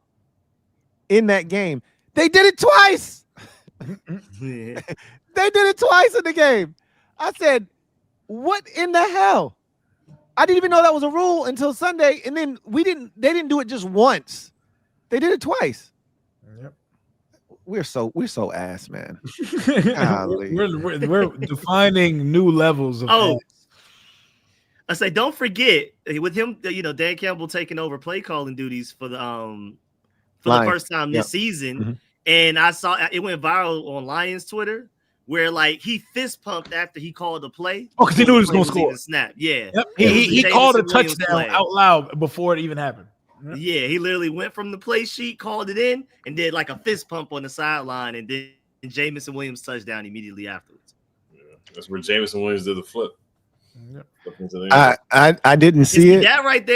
in that game, they did it twice. They did it twice in the game. I said, what in the hell? I didn't even know that was a rule until Sunday, and then they didn't do it just once. They did it twice. Yep. We're so ass, man. we're defining new levels of ass. I say, don't forget with him, Dan Campbell taking over play calling duties for the first time this season. Mm-hmm. And I saw it went viral on Lions Twitter where like he fist pumped after he called the play. Oh, because he knew he was going to score. Snap. Yeah. Yep. He called a touchdown out loud before it even happened. Yep. Yeah, he literally went from the play sheet, called it in, and did like a fist pump on the sideline, and then Jameson Williams touchdown immediately afterwards. Yeah, that's where Jameson Williams did the flip. Yep. I didn't see it. That right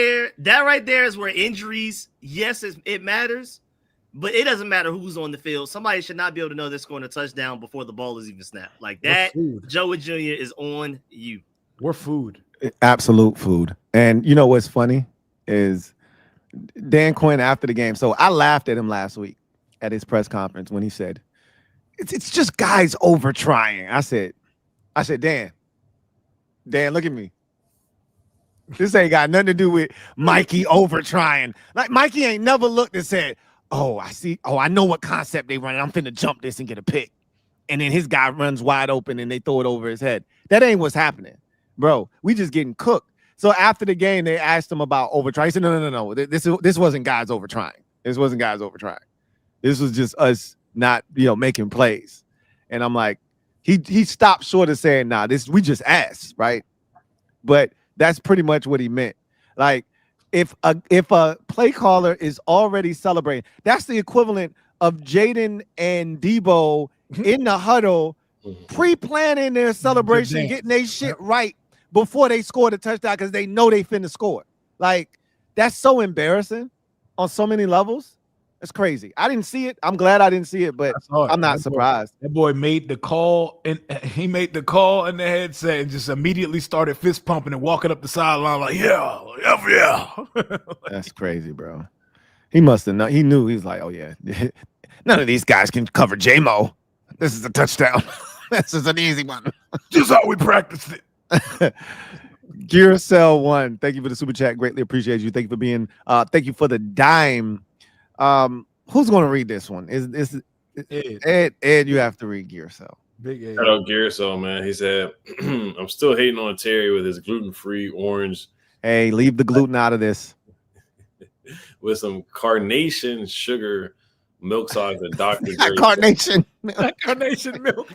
there is where injuries, yes, it matters, but it doesn't matter who's on the field. Somebody should not be able to know they're scoring a touchdown before the ball is even snapped. Like that, Joe Whitt Jr. is on you. We're food. Absolute food. And you know what's funny is Dan Quinn after the game. So I laughed at him last week at his press conference when he said, it's just guys over trying. I said, Dan, look at me. This ain't got nothing to do with Mikey over trying. Like Mikey ain't never looked and said, I know what concept they run. I'm finna jump this and get a pick. And then his guy runs wide open and they throw it over his head. That ain't what's happening, bro. We just getting cooked. So after the game, they asked him about overtrying. He said, no. This wasn't guys over trying. This wasn't guys over trying. This was just us not, making plays. And I'm like, he stopped short of saying, nah, we just asked, right? But that's pretty much what he meant. Like, if a play caller is already celebrating, that's the equivalent of Jayden and Debo in the huddle, pre-planning their celebration, getting their shit right before they score the touchdown because they know they finna score. Like, that's so embarrassing on so many levels. It's crazy. I didn't see it. I'm glad I didn't see it, but I'm not surprised. That boy made the call, and he made the call in the headset and just immediately started fist pumping and walking up the sideline like, yeah. That's crazy, bro. He must have known. He knew. He was like, oh, yeah. None of these guys can cover J-Mo. This is a touchdown. This is an easy one. Just how we practiced it. Gear Cell 1, thank you for the super chat. Greatly appreciate you. Thank you for being thank you for the dime. Who's going to read this one? Is Ed, you have to read Gear Cell. Big Ed. Shout out Gear Cell, man. He said, I'm still hating on Terry with his gluten-free orange. Hey, leave the gluten out of this. With some carnation sugar milk sauce and Dr. Dre. Carnation. Carnation milk.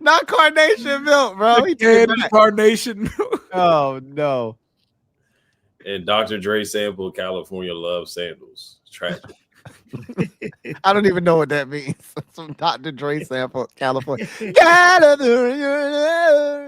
Not carnation milk, bro. Carnation milk. Oh, no. And Dr. Dre sampled California Love Sandals. Tragic. I don't even know what that means. Some Dr. Dre sample, California.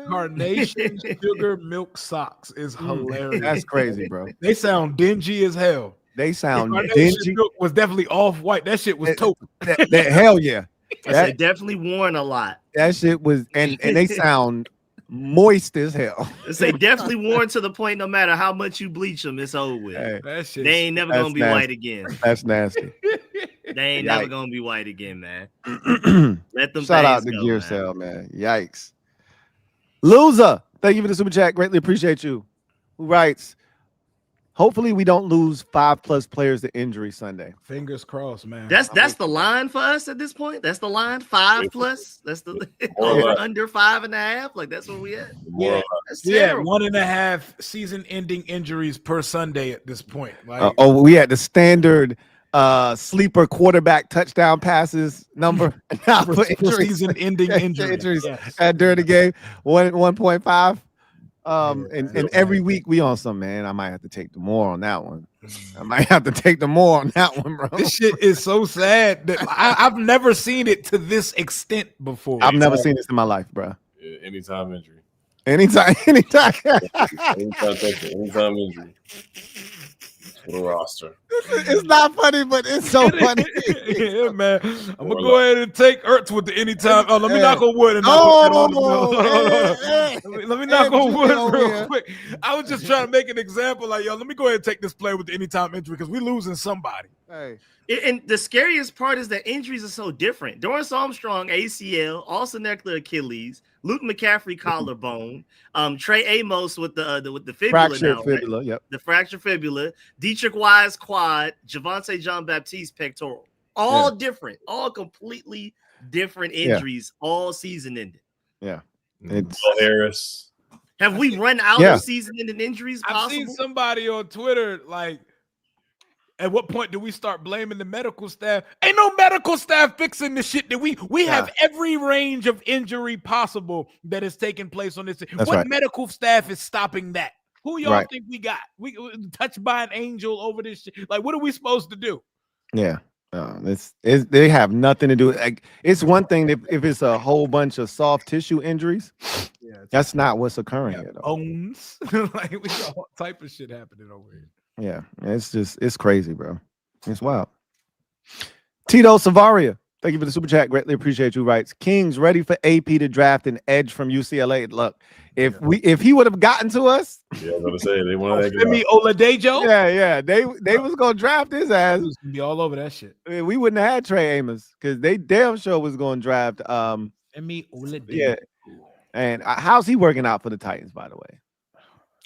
Carnation sugar milk socks is hilarious. That's crazy, bro. They sound dingy as hell. They sound Carnation dingy. milk was definitely off-white. That shit was taupe. That hell yeah. They definitely worn a lot. That shit was, and they sound moist as hell. They definitely worn to the point no matter how much you bleach them, it's over with. Hey, that shit, they ain't never gonna be nasty. white again. That's nasty. They ain't never gonna be white again, man. Let them shout out to go, Gear Cell, man. Yikes. Loser, thank you for the super chat. Greatly appreciate you. Who writes, hopefully we don't lose 5+ players to injury Sunday. Fingers crossed, man. That's the line for us at this point. That's the line 5+. That's the under 5.5. Like that's where we at. Yeah, that's terrible. 1.5 season-ending injuries per Sunday at this point. Like, we had the standard sleeper quarterback touchdown passes number for season-ending injuries during the game. 1.5. And every week we on some, man. I might have to take the more on that one. I might have to take the more on that one, bro. This shit is so sad that I've never seen it to this extent before. I've never seen this in my life, bro. Yeah, anytime injury. Anytime. Anytime injury. For the roster. It's not funny, but it's so funny. Yeah, man. I'm gonna go ahead and take Ertz with the anytime. Oh, let me knock on wood and knock on let me knock on wood real quick. I was just trying to make an example, like, yo, let me go ahead and take this play with the anytime injury because we're losing somebody. Hey. And the scariest part is that injuries are so different. Dorrance Armstrong, ACL, Austin Eckler, Achilles, Luke McCaffrey, collarbone, Trey Amos with the fibula Fractured now, fibula, right? yep. The fractured fibula, Dietrich Wise quad, Javonte Jean-Baptiste pectoral. All different, all completely different injuries, all season ended. Yeah. It's Harris. Have we run out of season-ending injuries possible? I've seen somebody on Twitter like, at what point do we start blaming the medical staff? Ain't no medical staff fixing the shit that we have every range of injury possible that is taking place on this. What medical staff is stopping that? Who y'all think we got? We touched by an angel over this shit. Like, what are we supposed to do? Yeah. They have nothing to do. Like, it's one thing if it's a whole bunch of soft tissue injuries. That's not what's occurring here, though. Bones. Like, we got all type of shit happening over here. Yeah, it's crazy, bro. It's wild. Tito Savaria, thank you for the super chat. Greatly appreciate you. Writes, Kings ready for AP to draft an edge from UCLA. Look, if he would have gotten to us, yeah, I was gonna say they wanted Femi Oladejo. Yeah, they was gonna draft his ass. Was gonna be all over that shit. We wouldn't have had Trey Amos because they damn sure was gonna draft Femi Oladejo. Yeah, and how's he working out for the Titans, by the way?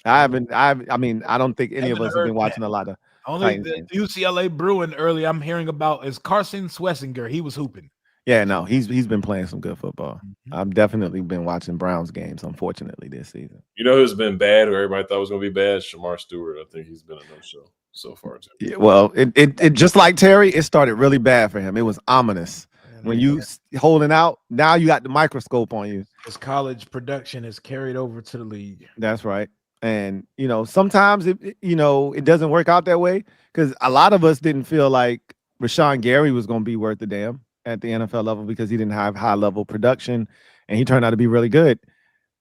I don't think any of us have been watching a lot of only the UCLA Bruin early I'm hearing about is Carson Swessinger. He was hooping. Yeah, no, he's been playing some good football. I've definitely been watching Browns games, unfortunately, this season. You know who's been bad, who everybody thought was gonna be bad? Shamar Stewart. I think he's been a no-show so far too. Yeah, well, it just like Terry, it started really bad for him. It was ominous. When you holding out, now you got the microscope on you. His college production is carried over to the league. That's right. And, sometimes it doesn't work out that way because a lot of us didn't feel like Rashawn Gary was going to be worth the damn at the NFL level because he didn't have high level production and he turned out to be really good.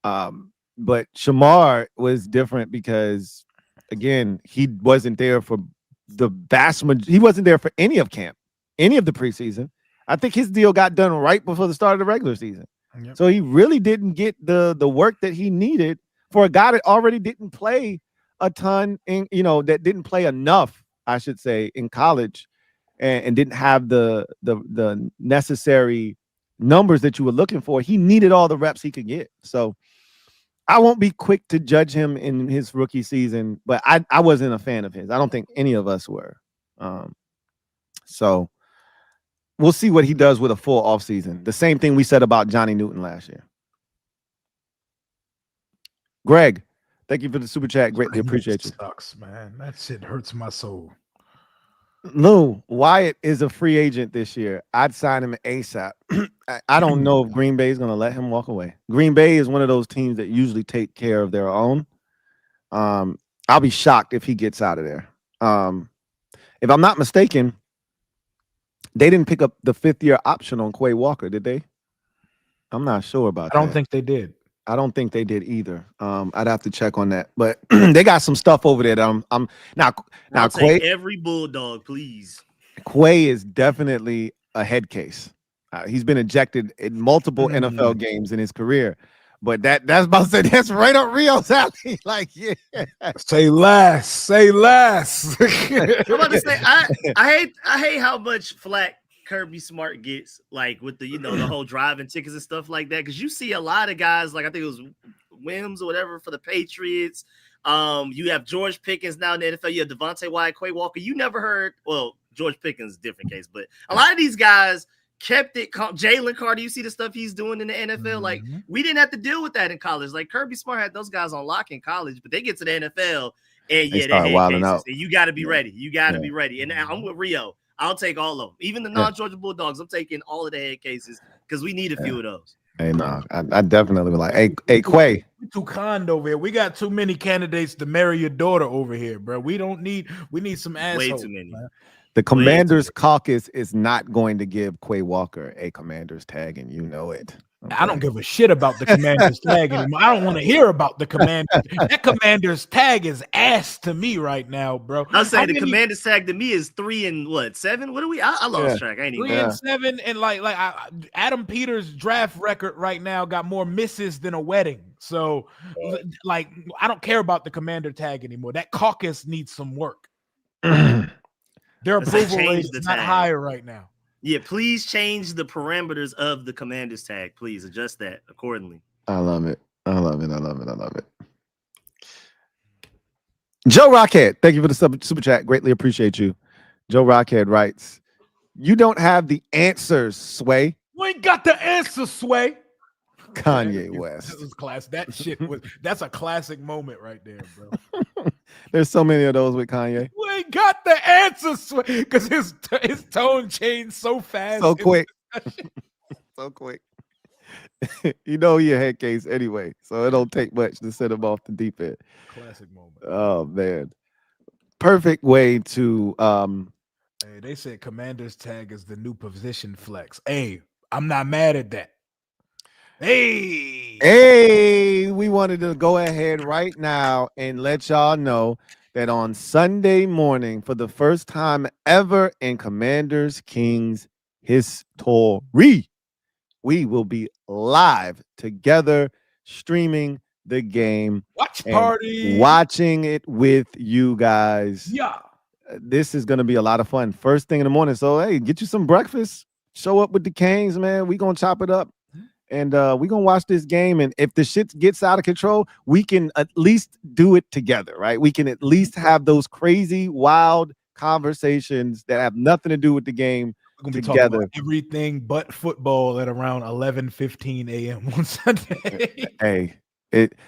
But Shamar was different because, again, he wasn't there for he wasn't there for any of camp, any of the preseason. I think his deal got done right before the start of the regular season. Yep. So he really didn't get the work that he needed for a guy that already didn't play a ton that didn't play enough, I should say, in college and didn't have the necessary numbers that you were looking for. He needed all the reps he could get. So I won't be quick to judge him in his rookie season, but I wasn't a fan of his. I don't think any of us were. So we'll see what he does with a full offseason. The same thing we said about Johnny Newton last year. Greg, thank you for the super chat. Greatly appreciate you. Sucks, man. That shit hurts my soul. Lou, Wyatt is a free agent this year. I'd sign him ASAP. I don't know if Green Bay is going to let him walk away. Green Bay is one of those teams that usually take care of their own. I'll be shocked if he gets out of there. If I'm not mistaken, they didn't pick up the 5th-year option on Quay Walker, did they? I'm not sure about that. I don't think they did. I don't think they did either. I'd have to check on that, but they got some stuff over there. That now Quay, every Bulldog, please. Quay is definitely a head case. He's been ejected in multiple NFL games in his career, but that's about to say that's right up Rio's alley. Like, yeah, say less. I'm about to say I hate how much flack Kirby Smart gets, like with the the whole driving tickets and stuff like that, because you see a lot of guys, like I think it was Wims or whatever for the Patriots. You have George Pickens now in the NFL. You have Devontae Wyatt, Quay Walker. You never heard, well, George Pickens, different case, but a lot of these guys kept it. Jalen Carter, you see the stuff he's doing in the NFL. Like, we didn't have to deal with that in college. Like, Kirby Smart had those guys on lock in college, but they get to the NFL and they start wilding out. And you got to be ready. You got to be ready. And I'm with Rio. I'll take all of them. Even the non-Georgia Bulldogs, I'm taking all of the head cases because we need a few of those. Hey, no, I definitely was like, hey, Quay. We too kind over here. We got too many candidates to marry your daughter over here, bro. We need some assholes. Way too many. Man. The Commanders Caucus is not going to give Quay Walker a Commander's tag, and you know it. Okay. I don't give a shit about the Commander's tag anymore. I don't want to hear about the Commander. That Commander's tag is ass to me right now, bro. I was saying the Commander's tag to me is 3 and 7. What are we? I lost track. I ain't even 3 and 7, and Adam Peters' draft record right now got more misses than a wedding. So, like, I don't care about the Commander tag anymore. That caucus needs some work. Their approval rate is not higher right now. Yeah, please change the parameters of the Commander's tag. Please adjust that accordingly. I love it. Joe Rockhead, thank you for the super chat. Greatly appreciate you. Joe Rockhead writes, "You don't have the answers, Sway." We ain't got the answer, Sway. Kanye West. That was class. That shit that's a classic moment right there, bro. There's so many of those with Kanye. We ain't got the answer, Sway, because his tone changed so fast. So quick. So quick. You know he a head case anyway, so it don't take much to set him off the deep end. Classic moment. Oh man. Perfect way to Hey, they said Commander's tag is the new position flex. Hey, I'm not mad at that. Hey, we wanted to go ahead right now and let y'all know that on Sunday morning, for the first time ever in Commanders Kings history, we will be live together streaming the game. Watch party. Watching it with you guys. Yeah. This is going to be a lot of fun. First thing in the morning. So, hey, get you some breakfast. Show up with the Kings, man. We're going to chop it up. And we're going to watch this game. And if the shit gets out of control, we can at least do it together, right? We can at least have those crazy, wild conversations that have nothing to do with the game We're gonna be together. talking about everything but football at around 11:15 a.m. on Sunday.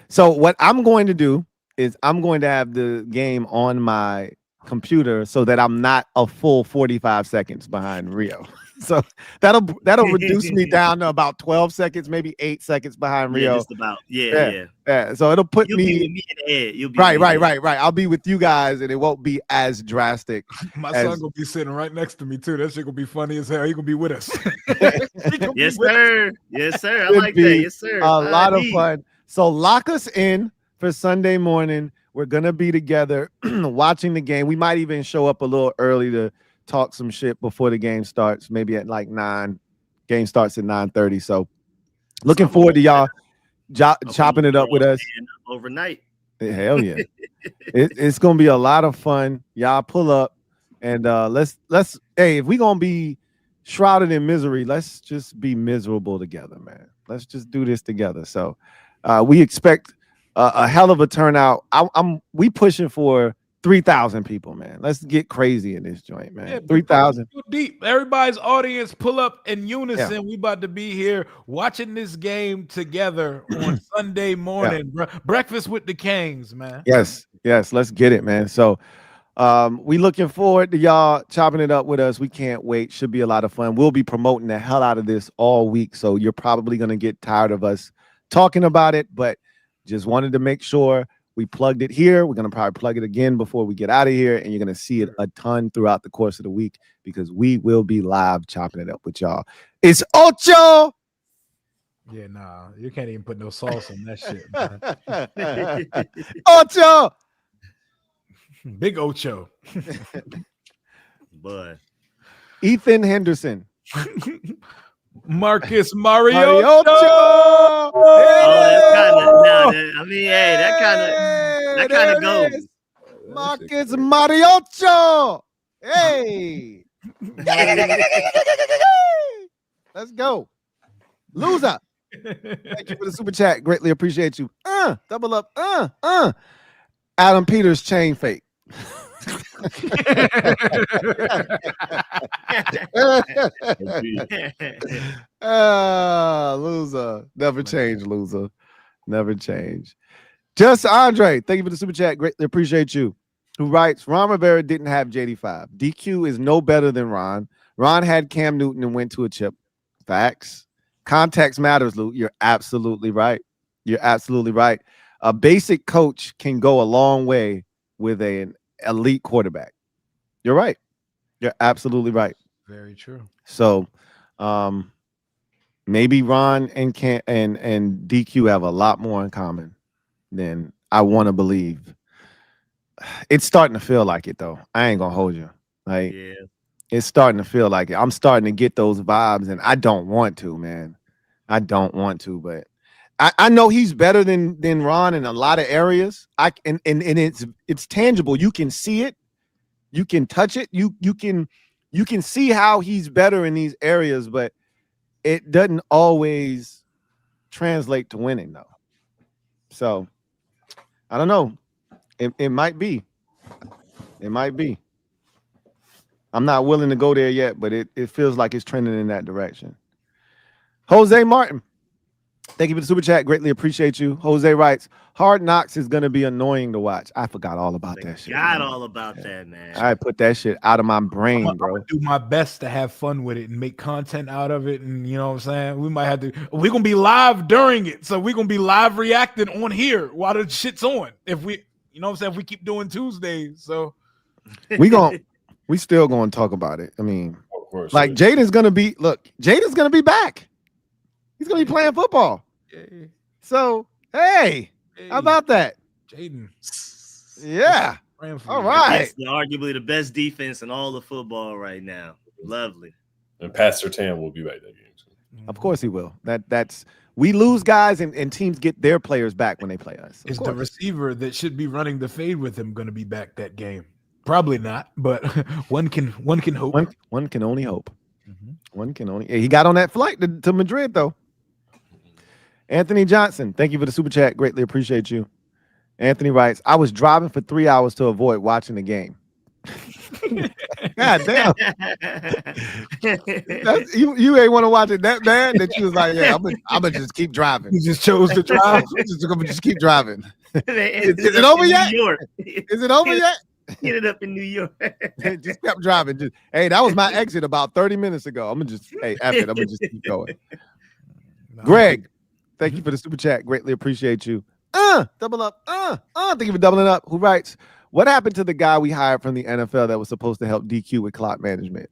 So what I'm going to do is I'm going to have the game on my computer so that I'm not a full 45 seconds behind Rio. So that'll reduce me down to about 12 seconds, maybe 8 seconds behind Rio. Just about. Yeah. So it'll put You'll me be with me in the head. You'll be right. I'll be with you guys, and it won't be as drastic. My son gonna be sitting right next to me too. That shit gonna be funny as hell. He gonna be with us. Yes, sir. Yes, sir. I like that. Yes, sir. A lot of fun. So lock us in for Sunday morning. We're gonna be together watching the game. We might even show up a little early to talk some shit before the game starts, maybe at like 9. Game starts at 9:30. So looking forward to y'all chopping it up with us overnight. Hell yeah. It's gonna be a lot of fun. Y'all pull up and let's hey, if we're gonna be shrouded in misery, let's just be miserable together, man. Let's just do this together. So we expect a hell of a turnout. We pushing for 3,000 people, man. Let's get crazy in this joint, man. Yeah, 3,000. Deep. Everybody's audience pull up in unison. Yeah. We about to be here watching this game together on Sunday morning. Yeah. Breakfast with the Kings, man. Yes. Let's get it, man. So we looking forward to y'all chopping it up with us. We can't wait. Should be a lot of fun. We'll be promoting the hell out of this all week. So you're probably going to get tired of us talking about it, but just wanted to make sure we plugged it here. We're going to probably plug it again before we get out of here, and you're going to see it a ton throughout the course of the week because we will be live chopping it up with y'all. It's Ocho. Yeah, nah, you can't even put no sauce on that shit, man. Ocho. Big Ocho. But Ethan Henderson. Marcus Mariota. Oh, that's kind of. I mean, hey, that kind of goes. Marcus Mariota. Hey. Let's go. Loser. Thank you for the super chat. Greatly appreciate you. Double up. Adam Peters chain fake. Loser. Never change, loser. Never change. Just Andre, thank you for the super chat. Greatly appreciate you. Who writes, Ron Rivera didn't have JD5. DQ is no better than Ron. Ron had Cam Newton and went to a chip. Facts. Context matters, Lou. You're absolutely right. You're absolutely right. A basic coach can go a long way with an elite quarterback. You're right. You're absolutely right. Very true. So, maybe Ron and DQ have a lot more in common than I want to believe. It's starting to feel like it, though. I ain't gonna hold you. Like, Yeah. it's starting to feel like it. I'm starting to get those vibes, and I don't want to, man. I don't want to, but I know he's better than Ron in a lot of areas. And it's tangible. You can see it. You can touch it. You can see how he's better in these areas, but it doesn't always translate to winning, though. So I don't know. It might be. It might be. I'm not willing to go there yet, but it feels like it's trending in that direction. Jose Martin, thank you for the super chat. Greatly appreciate you. Jose writes, Hard Knocks is going to be annoying to watch. I forgot all about that shit. Forgot all about that, man. I put that shit out of my brain, I'm bro. gonna do my best to have fun with it and make content out of it. And you know what I'm saying? We might have to, we're going to be live during it. So we're going to be live reacting on here while the shit's on. If we, you know what I'm saying? If we keep doing Tuesdays. So we still going to talk about it. I mean, Of course. like Jayden's going to be back. He's going to be playing football. Yay. So, hey, how about that? Jayden. Yeah. All right. That's arguably the best defense in all of football right now. Lovely. And Pat Surtain will be back that game too. Of course he will. That's we lose guys and teams get their players back when they play us. Is the receiver that should be running the fade with him going to be back that game? Probably not, but one can hope. One can only hope. One can only. He got on that flight to Madrid though. Anthony Johnson, thank you for the super chat. Greatly appreciate you. Anthony writes, I was driving for 3 hours to avoid watching the game. God damn. You ain't want to watch it that bad that you was like, yeah, I'm gonna just keep driving. You just chose to drive. I'm gonna just keep driving. Is it up over in yet? New York. Is it over yet? Ended up in New York. Just kept driving. Hey, that was my exit about 30 minutes ago. I'm gonna just keep going. Greg, thank you for the super chat. Greatly appreciate you. Double up. Thank you for doubling up. Who writes, what happened to the guy we hired from the NFL that was supposed to help DQ with clock management?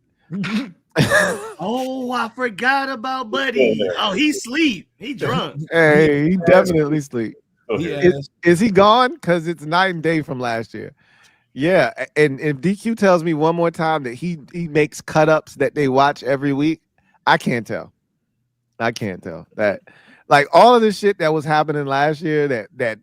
Oh, I forgot about Buddy. Oh, he sleep. He drunk. Hey, he definitely sleep. Okay. Is he gone? Because it's night and day from last year. Yeah, and if DQ tells me one more time that he makes cut-ups that they watch every week, I can't tell. That like all of the shit that was happening last year that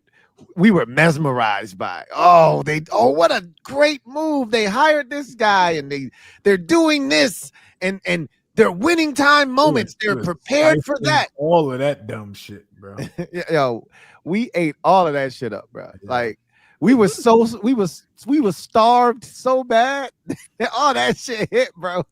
we were mesmerized by. Oh, what a great move. They hired this guy and they're doing this and they're winning time moments. They're prepared for that. All of that dumb shit, bro. Yo, we ate all of that shit up, bro. Yeah. Like we were starved so bad. All that shit hit, bro.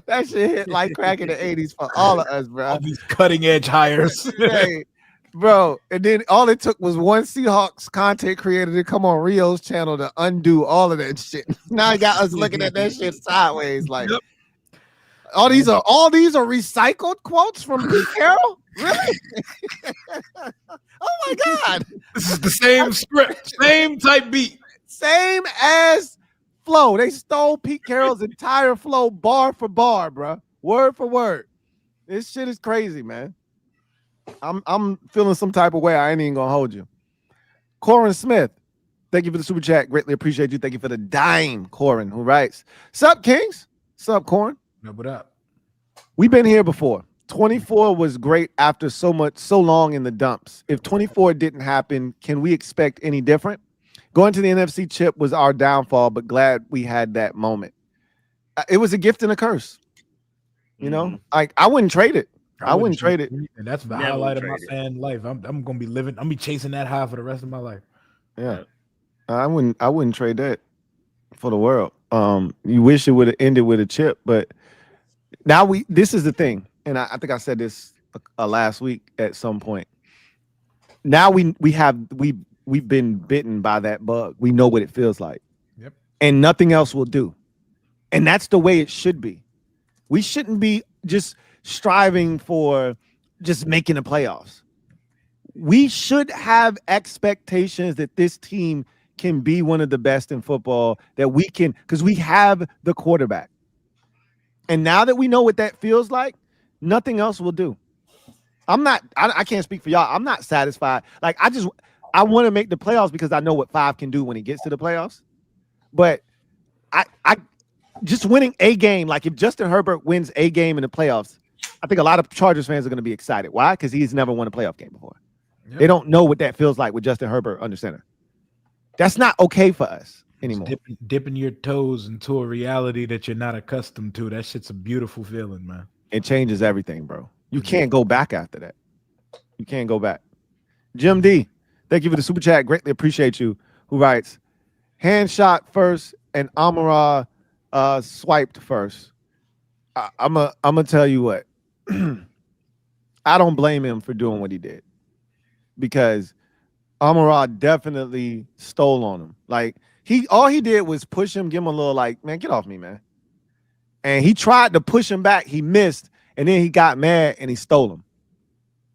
That shit hit like crack in the 80s for all of us, bro. All these cutting edge hires. Hey, bro. And then all it took was one Seahawks content creator to come on Rio's channel to undo all of that shit. Now he got us looking at that shit sideways. Like, yep. all these are recycled quotes from Pete Carroll? Really? Oh my God. This is the same script, same type beat. Same as flow. They stole Pete Carroll's entire flow bar for bar, bro. Word for word. This shit is crazy, man. I'm feeling some type of way. I ain't even gonna hold you. Corin Smith, thank you for the super chat. Greatly appreciate you. Thank you for the dime, Corin, who writes, Sup, Kings? Sup, Corin? No, what up? We've been here before. 24 was great after so long in the dumps. If 24 didn't happen, can we expect any different? Going to the NFC chip was our downfall, but glad we had that moment. It was a gift and a curse. You know, like I wouldn't trade it. I wouldn't trade it. And that's the highlight of my fan life. I'm gonna be living. I'm be chasing that high for the rest of my life. Yeah, I wouldn't trade that for the world. You wish it would have ended with a chip, but now this is the thing, and I think I said this last week at some point. Now we've been bitten by that bug. We know what it feels like. Yep. And nothing else will do. And that's the way it should be. We shouldn't be just striving for just making the playoffs. We should have expectations that this team can be one of the best in football, that we can, because we have the quarterback. And now that we know what that feels like, nothing else will do. I can't speak for y'all. I'm not satisfied. Like, I want to make the playoffs because I know what 5 can do when he gets to the playoffs. But I just winning a game, like if Justin Herbert wins a game in the playoffs, I think a lot of Chargers fans are going to be excited. Why? Because he's never won a playoff game before. Yep. They don't know what that feels like with Justin Herbert under center. That's not okay for us anymore. Dipping your toes into a reality that you're not accustomed to. That shit's a beautiful feeling, man. It changes everything, bro. You can't go back after that. You can't go back. Jim D, thank you for the super chat. Greatly appreciate you. Who writes, hand shot first and Amara swiped first. I'm gonna tell you what. I don't blame him for doing what he did, because Amara definitely stole on him. Like, all he did was push him, give him a little like, man, get off me, man. And he tried to push him back. He missed, and then he got mad and he stole him.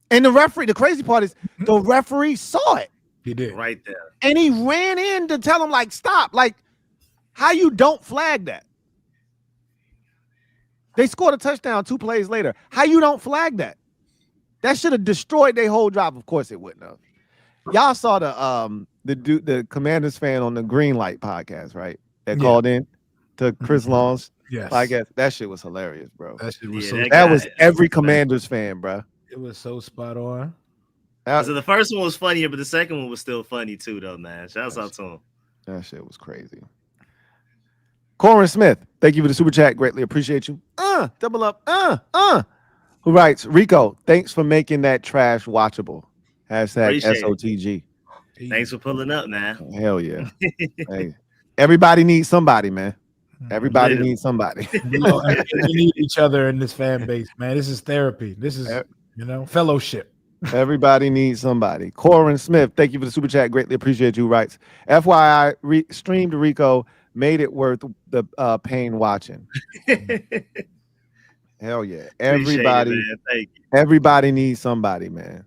And the crazy part is the referee saw it. He did. Right there. And he ran in to tell him, like, stop. Like, how you don't flag that? They scored a touchdown 2 plays later. How you don't flag that? That should have destroyed their whole drive. Of course it wouldn't have. Y'all saw the Commanders fan on the Green Light podcast, right? That called in to Chris Long's podcast. That shit was hilarious, bro. That shit was that was every Commanders fan, bro. It was so spot on. So the first one was funnier, but the second one was still funny too, though, man. Shouts out to him. That shit was crazy. Corin Smith, thank you for the super chat. Greatly appreciate you. Double up. Who writes, Rico, thanks for making that trash watchable. Hashtag SOTG. Thanks for pulling up, man. Hell yeah. Hey, everybody needs somebody, man. Everybody needs somebody. We need each other in this fan base, man. This is therapy. This is, fellowship. Everybody needs somebody. Corin Smith, thank you for the super chat. Greatly appreciate you. Writes, FYI, streamed Rico, made it worth the pain watching. Hell yeah. Everybody needs somebody, man.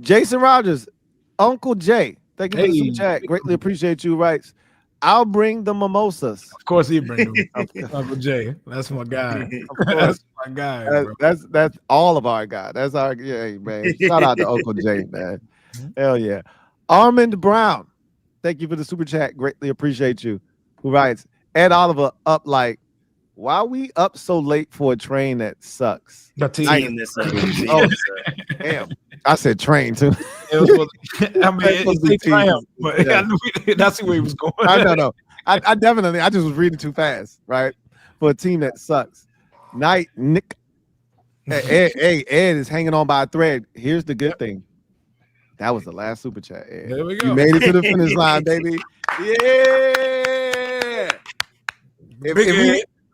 Jason Rogers, Uncle Jay, thank you for the super chat. Greatly appreciate you. Writes, I'll bring the mimosas. Of course he bring them. Uncle Jay. That's my guy. That's my guy. That's all of our guys. That's our man. Shout out to Uncle Jay, man. Hell yeah. Armand Brown, thank you for the super chat. Greatly appreciate you. Who writes, Ed Oliver up like, why we up so late for a train that sucks? The team. Damn. I said train too. It's triumph, but I knew that's where he was going. I know. I just was reading too fast, right? For a team that sucks. Nick. Ed is hanging on by a thread. Here's the good thing. That was the last super chat, Ed. There we go. You made it to the finish line, baby. Yeah.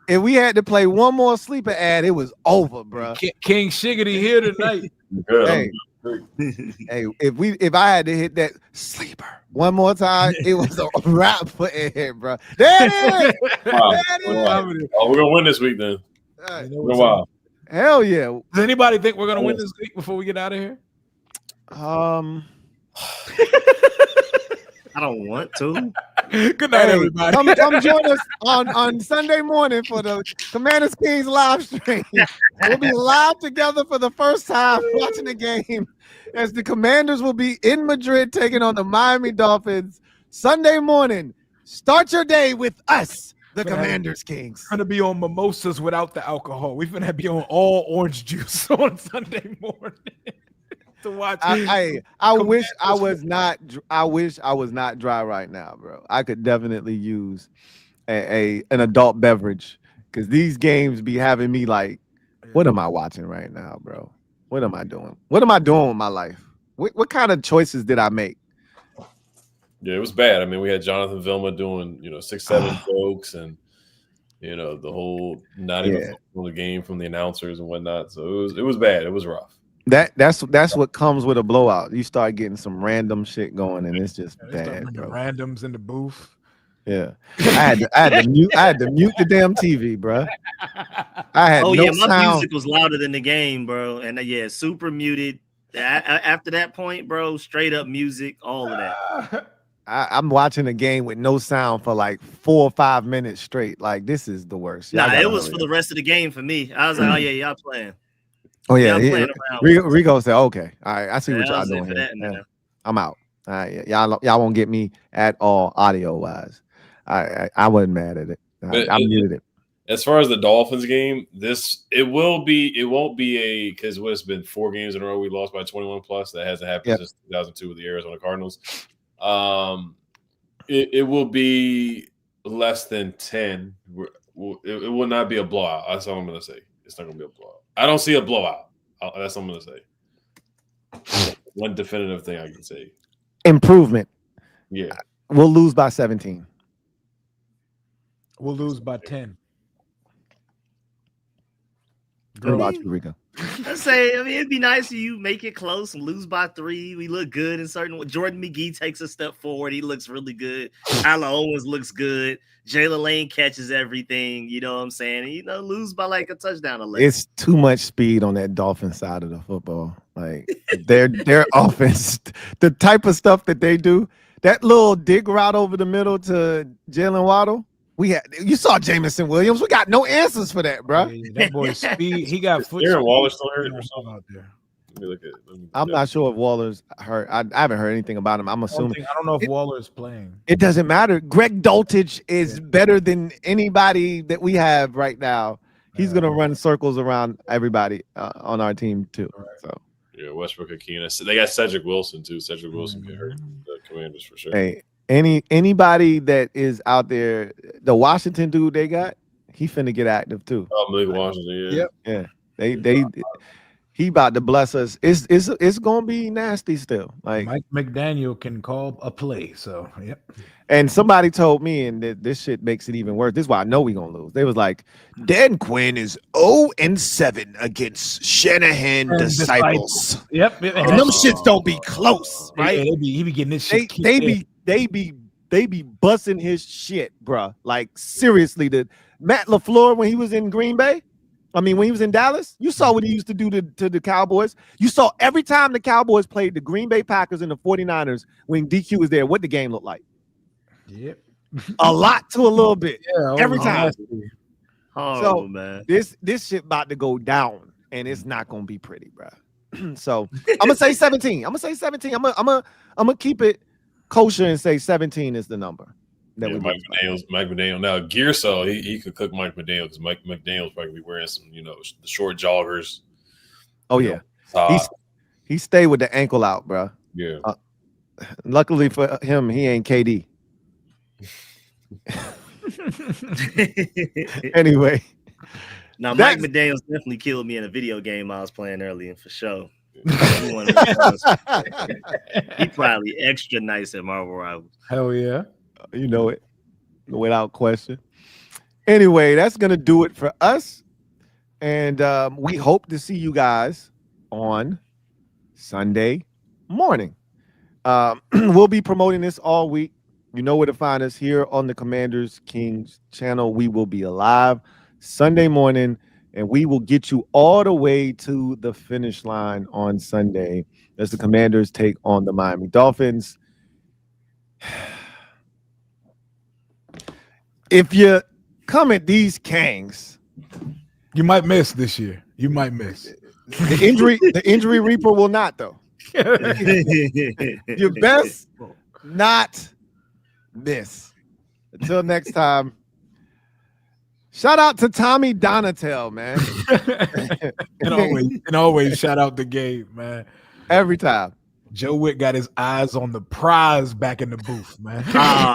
If we had to play one more sleeper ad, it was over, bro. King Shiggity here tonight. Hey, if I had to hit that sleeper one more time, it was a wrap for Ed, bro. There it is. Oh, we're gonna win this week then. Wow. Hell yeah. Does anybody think we're gonna win this week before we get out of here? I don't want to. Good night, everybody. Come join us on Sunday morning for the Commanders Kings live stream. We'll be live together for the first time watching the game as the Commanders will be in Madrid taking on the Miami Dolphins Sunday morning. Start your day with us, the Commanders Kings. We're going to be on mimosas without the alcohol. We're going to be on all orange juice on Sunday morning. To watch. I wish I was not dry right now, bro. I could definitely use an adult beverage, because these games be having me like, what am I watching right now, bro? What am I doing? What am I doing with my life? What kind of choices did I make? Yeah, it was bad. I mean, we had Jonathan Vilma doing 6-7 jokes, and the whole not even on the game from the announcers and whatnot. So it was bad. It was rough. That's what comes with a blowout. You start getting some random shit going, and it's just bad, bro. Randoms in the booth. Yeah, I had to mute the damn TV, bro. I had no my sound. music was louder than the game, bro. And super muted. After that point, bro, straight up music, all of that. I'm watching a game with no sound for like 4 or 5 minutes straight. Like, this is the worst. Nah, it was for the rest of the game for me. I was like, oh yeah, y'all playing. Oh yeah, y'all playing around. Rico said, okay, all right, I see what y'all doing here. That, I'm out. All right, y'all won't get me at all audio wise. I wasn't mad at it. I muted it. As far as the Dolphins game, it won't be because it's been 4 games in a row we lost by 21 plus. That hasn't happened since 2002 with the Arizona Cardinals. It will be less than 10. It will not be a blowout. That's all I'm going to say. It's not going to be a blowout. I don't see a blowout. That's what I'm going to say. One definitive thing I can say. Improvement. Yeah. We'll lose by 17. We'll lose by 10. What about you, Rico? Let's say, it'd be nice if you make it close and lose by 3. We look good in certain. Jordan McGee takes a step forward. He looks really good. Tyler Owens looks good. Jaylen Lane catches everything. You know what I'm saying? And, lose by like a touchdown or less. It's too much speed on that Dolphin side of the football. Like their offense, the type of stuff that they do, that little dig route over the middle to Jalen Waddle. You saw Jamison Williams. We got no answers for that, bro. Yeah, that boy's speed. He got foot. Aaron Waller still hurt or something out there. I'm not sure if Waller's hurt. I haven't heard anything about him. I'm assuming. I don't know if Waller's playing. It doesn't matter. Greg Dulcich is better than anybody that we have right now. He's gonna run circles around everybody on our team too. Right. So yeah, Westbrook Akina. They got Cedric Wilson too. Cedric Wilson get hurt. The Commanders for sure. Hey. Anybody that is out there, the Washington dude they got, he finna get active too. Oh, Malik Washington, yeah. Yeah. He about to bless us. It's gonna be nasty still. Like Mike McDaniel can call a play. So yep. And somebody told me, and this shit makes it even worse. This is why I know we gonna lose. They was like, Dan Quinn is 0-7 against Shanahan disciples. Yep. And them shits don't be close, right? Yeah, he be getting this shit. They be busting his shit, bruh. Like seriously, Matt LaFleur when he was in Green Bay, when he was in Dallas, you saw what he used to do to the Cowboys. You saw every time the Cowboys played the Green Bay Packers and the 49ers when DQ was there, what the game looked like. Yep. A lot to a little bit. Yeah, every time. Oh, man. This shit about to go down, and it's not gonna be pretty, bruh. So I'm gonna say 17. I'm gonna keep it kosher and say 17 is the number. Mike McDaniel. Now, Gearsaw, he could cook Mike McDaniel because Mike McDaniel's probably be wearing some, the short joggers. Oh yeah, he stayed with the ankle out, bro. Yeah. Luckily for him, he ain't KD. Anyway, now Mike McDaniel's definitely killed me in a video game I was playing earlier for sure. He probably extra nice at Marvel Rivals. Hell yeah. You know it without question. Anyway, that's going to do it for us. And we hope to see you guys on Sunday morning. We'll be promoting this all week. You know where to find us here on the Commanders Kings channel. We will be alive Sunday morning, and we will get you all the way to the finish line on Sunday as the Commanders take on the Miami Dolphins. If you come at these Kangs, you might miss this year. You might miss. The injury reaper will not, though. You best not miss. Until next time. Shout out to Tommy Donatel, man. and always shout out the game, man. Every time. Joe Whitt got his eyes on the prize back in the booth, man.